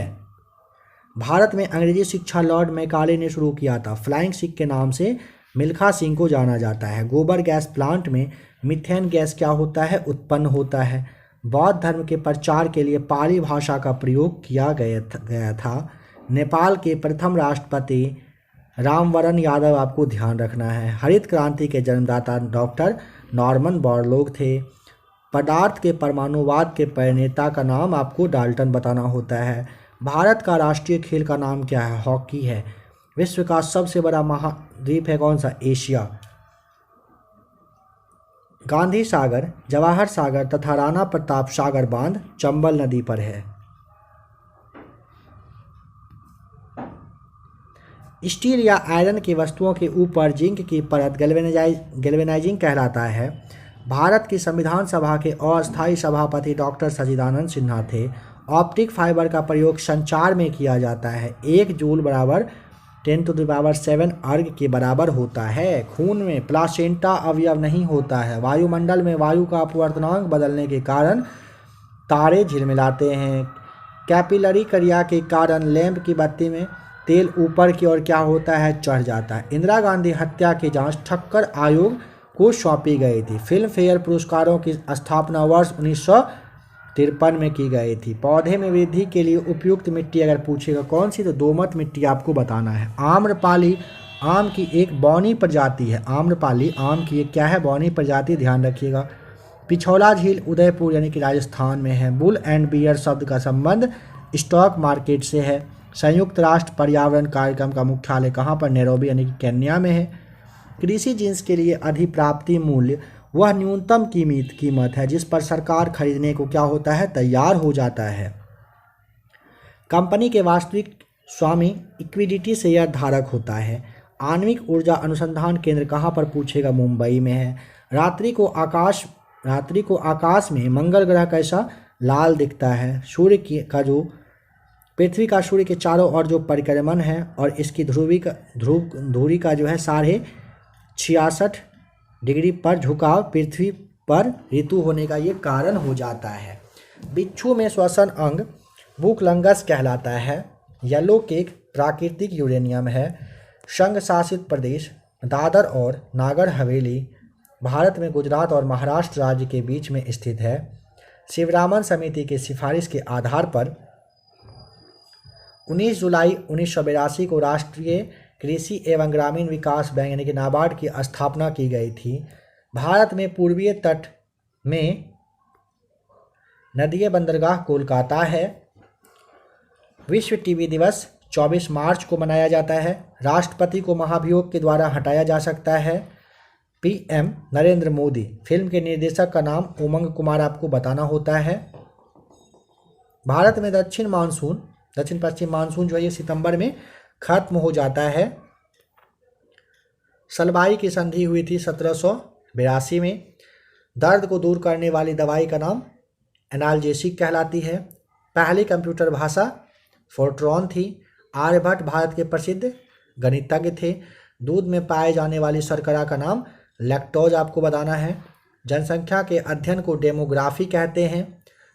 भारत में अंग्रेजी शिक्षा लॉर्ड मैकाले ने शुरू किया था। फ्लाइंग सिख के नाम से मिल्खा सिंह को जाना जाता है। गोबर गैस प्लांट में मीथेन गैस क्या होता है? उत्पन्न होता है। बौद्ध धर्म के प्रचार के लिए पाली भाषा का प्रयोग किया गया था। नेपाल के प्रथम राष्ट्रपति रामवरण यादव आपको ध्यान रखना है। हरित क्रांति के जन्मदाता डॉक्टर नॉर्मन बोरलॉग थे। पदार्थ के परमाणुवाद के प्रणेता का नाम आपको डाल्टन बताना होता है। भारत का राष्ट्रीय खेल का नाम क्या है? हॉकी है। विश्व का सबसे बड़ा महाद्वीप है कौन सा? एशिया। गांधी सागर, जवाहर सागर तथा राणा प्रताप सागर बांध चंबल नदी पर है। स्टील या आयरन की वस्तुओं के ऊपर जिंक की परत गैल्वेनाइजिंग कहलाता है। भारत की संविधान सभा के अस्थायी सभापति डॉक्टर सच्चिदानंद सिन्हा थे। ऑप्टिक फाइबर का प्रयोग संचार में किया जाता है। 1 जूल बराबर 10⁷ अर्ग के बराबर होता है। खून में प्लासेंटा अवयव नहीं होता है। वायुमंडल में वायु का अपवर्तनांक बदलने के कारण तारे झिलमिलाते हैं। कैपिलरी क्रिया के कारण लैंप की बत्ती में तेल ऊपर की ओर क्या होता है? चढ़ जाता है। इंदिरा गांधी हत्या की जांच ठक्कर आयोग को सौंपी गई थी। फिल्म फेयर पुरस्कारों की स्थापना वर्ष 1953 में की गई थी। पौधे में वृद्धि के लिए उपयुक्त मिट्टी अगर पूछेगा कौन सी, तो दोमट मिट्टी आपको बताना है। आम्रपाली आम की एक बौनी प्रजाति है। आम्रपाली आम की एक क्या है? बौनी प्रजाति, ध्यान रखिएगा। पिछौला झील उदयपुर यानी कि राजस्थान में है। बुल एंड बियर शब्द का संबंध स्टॉक मार्केट से है। संयुक्त राष्ट्र पर्यावरण कार्यक्रम का मुख्यालय कहाँ पर? नैरोबी यानी कि केन्या में है। कृषि जिन्स के लिए अधिप्राप्ति मूल्य वह न्यूनतम कीमत है जिस पर सरकार खरीदने को क्या होता है? तैयार हो जाता है। कंपनी के वास्तविक स्वामी इक्विटी शेयर धारक होता है। आणविक ऊर्जा अनुसंधान केंद्र कहाँ पर पूछेगा, मुंबई में है। रात्रि को आकाश में मंगल ग्रह कैसा, लाल दिखता है। पृथ्वी का सूर्य के चारों ओर जो परिक्रमण है और इसकी धुरी का जो है 66.5 डिग्री पर झुकाव पृथ्वी पर ऋतु होने का ये कारण हो जाता है। बिच्छू में श्वसन अंग बुकलंगस कहलाता है। येलो केक प्राकृतिक यूरेनियम है। संघ शासित प्रदेश दादर और नागर हवेली भारत में गुजरात और महाराष्ट्र राज्य के बीच में स्थित है। शिवरामन समिति की सिफारिश के आधार पर 19 जुलाई 1982 को राष्ट्रीय कृषि एवं ग्रामीण विकास बैंक यानी कि नाबार्ड की स्थापना की गई थी। भारत में पूर्वीय तट में नदीय बंदरगाह कोलकाता है। विश्व टीबी दिवस 24 मार्च को मनाया जाता है। राष्ट्रपति को महाभियोग के द्वारा हटाया जा सकता है। पीएम नरेंद्र मोदी फिल्म के निर्देशक का नाम उमंग कुमार आपको बताना होता है। भारत में दक्षिण पश्चिम मानसून जो है ये सितंबर में खत्म हो जाता है। सलबाई की संधि हुई थी 1782 में। दर्द को दूर करने वाली दवाई का नाम एनाल्जेसिक कहलाती है। पहली कंप्यूटर भाषा फोर्ट्रॉन थी। आर्यभट्ट भारत के प्रसिद्ध गणितज्ञ थे। दूध में पाए जाने वाली शर्करा का नाम लैक्टोज आपको बताना है। जनसंख्या के अध्ययन को डेमोग्राफी कहते हैं।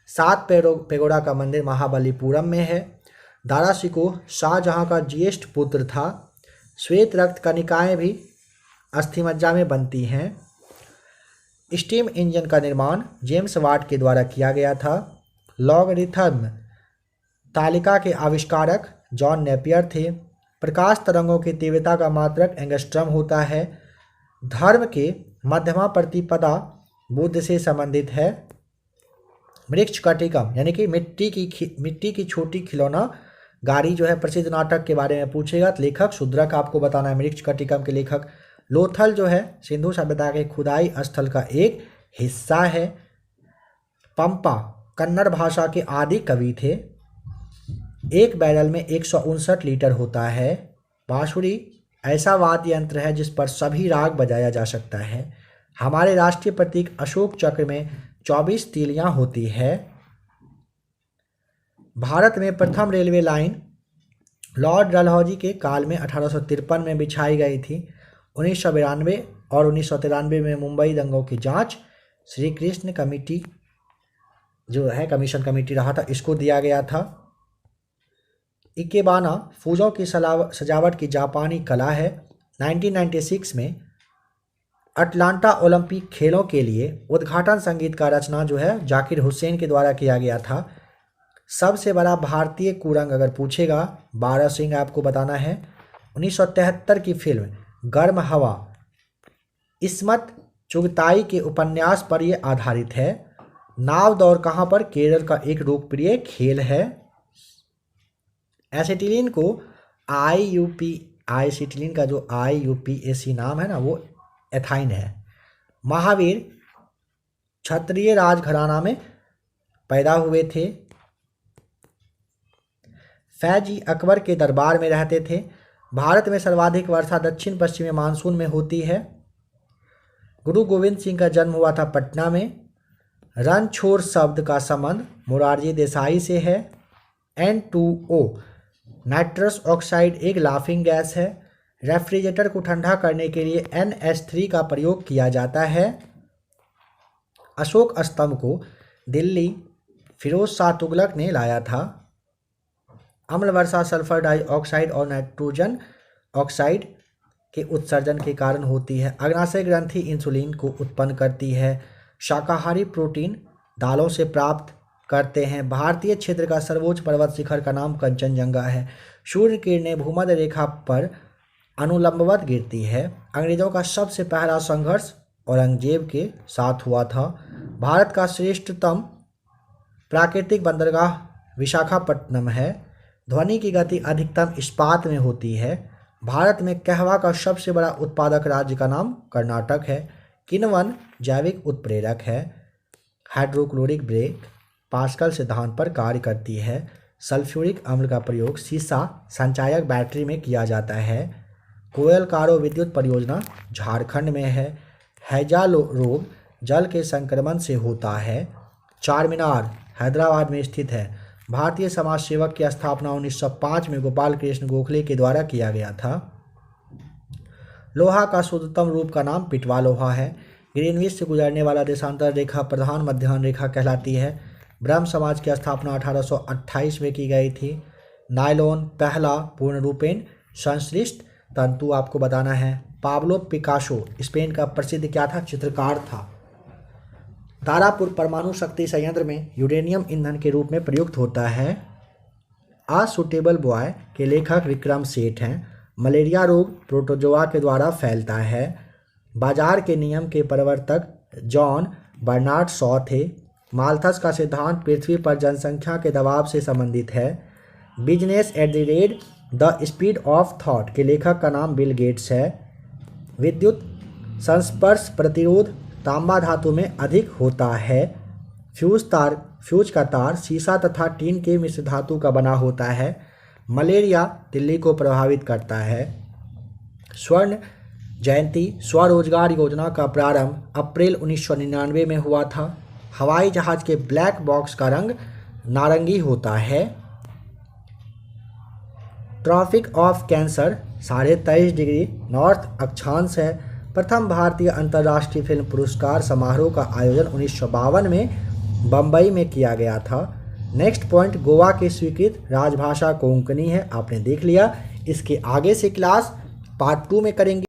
7 पेगोडा का मंदिर महाबलीपुरम में है। दारा शिकोह शाहजहां का ज्येष्ठ पुत्र था। श्वेत रक्त कणिकाएं भी अस्थिमज्जा में बनती हैं। स्टीम इंजन का निर्माण जेम्स वाट के द्वारा किया गया था। लॉगरिथम तालिका के आविष्कारक जॉन नेपियर थे। प्रकाश तरंगों की तीव्रता का मात्रक एंगस्ट्रम होता है। धर्म के मध्यमा प्रतिपदा बुद्ध से संबंधित है। मृक्ष कटिकम यानी कि मिट्टी की छोटी खिलौना गाड़ी जो है प्रसिद्ध नाटक के बारे में पूछेगा तो लेखक शूद्रक आपको बताना है। मृक्ष कटिकम के लेखक लोथल जो है सिंधु सभ्यता के खुदाई स्थल का एक हिस्सा है। पंपा कन्नड़ भाषा के आदि कवि थे। एक बैरल में 159 लीटर होता है। बांसुरी ऐसा वाद्य यंत्र है जिस पर सभी राग बजाया जा सकता है। हमारे राष्ट्रीय प्रतीक अशोक चक्र में 24 तीलियां होती है। भारत में प्रथम रेलवे लाइन लॉर्ड डलहौजी के काल में 1853 में बिछाई गई थी। 1992 और 1993 में मुंबई दंगों की जांच श्री कृष्ण कमेटी जो है कमीशन कमेटी रहा था, इसको दिया गया था। इकेबाना फूलों की सजावट की जापानी कला है। 1996 में अटलांटा ओलंपिक खेलों के लिए उद्घाटन संगीत का रचना जो है जाकिर हुसैन के द्वारा किया गया था। सबसे बड़ा भारतीय कुरंग अगर पूछेगा बारहसिंह आपको बताना है। 1973 की फिल्म गर्म हवा इस्मत चुगताई के उपन्यास पर यह आधारित है। नाव दौड़ कहाँ पर, केरल का एक लोकप्रिय खेल है। एसिटिलीन को एसिटिलीन का जो IUPAC नाम है ना वो एथाइन है। महावीर क्षत्रिय राजघराना में पैदा हुए थे। फैजी अकबर के दरबार में रहते थे। भारत में सर्वाधिक वर्षा दक्षिण पश्चिमी मानसून में होती है। गुरु गोविंद सिंह का जन्म हुआ था पटना में। रणछोड़ शब्द का संबंध मोरारजी देसाई से है। N2O नाइट्रस ऑक्साइड एक लाफिंग गैस है। रेफ्रिजरेटर को ठंडा करने के लिए NH3 का प्रयोग किया जाता है। अशोक स्तंभ को दिल्ली फिरोज शाह तुगलक ने लाया था। अम्ल वर्षा सल्फर डाइऑक्साइड और नाइट्रोजन ऑक्साइड के उत्सर्जन के कारण होती है। अग्नाशय ग्रंथि इंसुलिन को उत्पन्न करती है। शाकाहारी प्रोटीन दालों से प्राप्त करते हैं। भारतीय क्षेत्र का सर्वोच्च पर्वत शिखर का नाम कंचनजंगा है। सूर्य किरणें भूमध्य रेखा पर अनुलंबवत गिरती है। अंग्रेजों का सबसे पहला संघर्ष औरंगजेब के साथ हुआ था। भारत का श्रेष्ठतम प्राकृतिक बंदरगाह विशाखापट्टनम है। ध्वनि की गति अधिकतम इस्पात में होती है। भारत में कहवा का सबसे बड़ा उत्पादक राज्य का नाम कर्नाटक है। किण्वन जैविक उत्प्रेरक है। हाइड्रोक्लोरिक ब्रेक पास्कल सिद्धांत पर कार्य करती है। सल्फ्यूरिक अम्ल का प्रयोग सीसा संचायक बैटरी में किया जाता है। कोयलकारो विद्युत परियोजना झारखंड में है। हैजा रोग जल के संक्रमण से होता है। चार मीनार हैदराबाद में स्थित है। भारतीय समाज सेवक की स्थापना 1905 में गोपाल कृष्ण गोखले के द्वारा किया गया था। लोहा का शुद्धतम रूप का नाम पिटवा लोहा है। ग्रीनविच से गुजरने वाला देशांतर रेखा प्रधान मध्याह्न रेखा कहलाती है। ब्रह्म समाज की स्थापना 1828 में की गई थी। नायलॉन पहला पूर्ण रूपेण संश्लिष्ट तंतु आपको बताना है। पाब्लो पिकासो स्पेन का प्रसिद्ध क्या था? चित्रकार था। तारापुर परमाणु शक्ति संयंत्र में यूरेनियम ईंधन के रूप में प्रयुक्त होता है। आ सुटेबल बॉय के लेखक विक्रम सेठ हैं। मलेरिया रोग प्रोटोजोआ के द्वारा फैलता है। बाजार के नियम के प्रवर्तक जॉन बर्नार्ड शॉ थे। माल्थस का सिद्धांत पृथ्वी पर जनसंख्या के दबाव से संबंधित है। Business at the rate the speed of thought के लेखक का नाम बिल गेट्स है। विद्युत संस्पर्श प्रतिरोध तांबा धातु में अधिक होता है। फ्यूज का तार सीसा तथा टीन के मिश्र धातु का बना होता है। मलेरिया दिल्ली को प्रभावित करता है। स्वर्ण जयंती स्वरोजगार योजना का प्रारंभ अप्रैल 1999 में हुआ था। हवाई जहाज के ब्लैक बॉक्स का रंग नारंगी होता है। Tropic of cancer 23.5 degree north अक्षांश है। प्रथम भारतीय अंतर्राष्ट्रीय फिल्म पुरस्कार समारोह का आयोजन 1952 में बम्बई में किया गया था। नेक्स्ट पॉइंट, गोवा की स्वीकृत राजभाषा कोंकणी है। आपने देख लिया। इसके आगे से क्लास पार्ट 2 में करेंगे।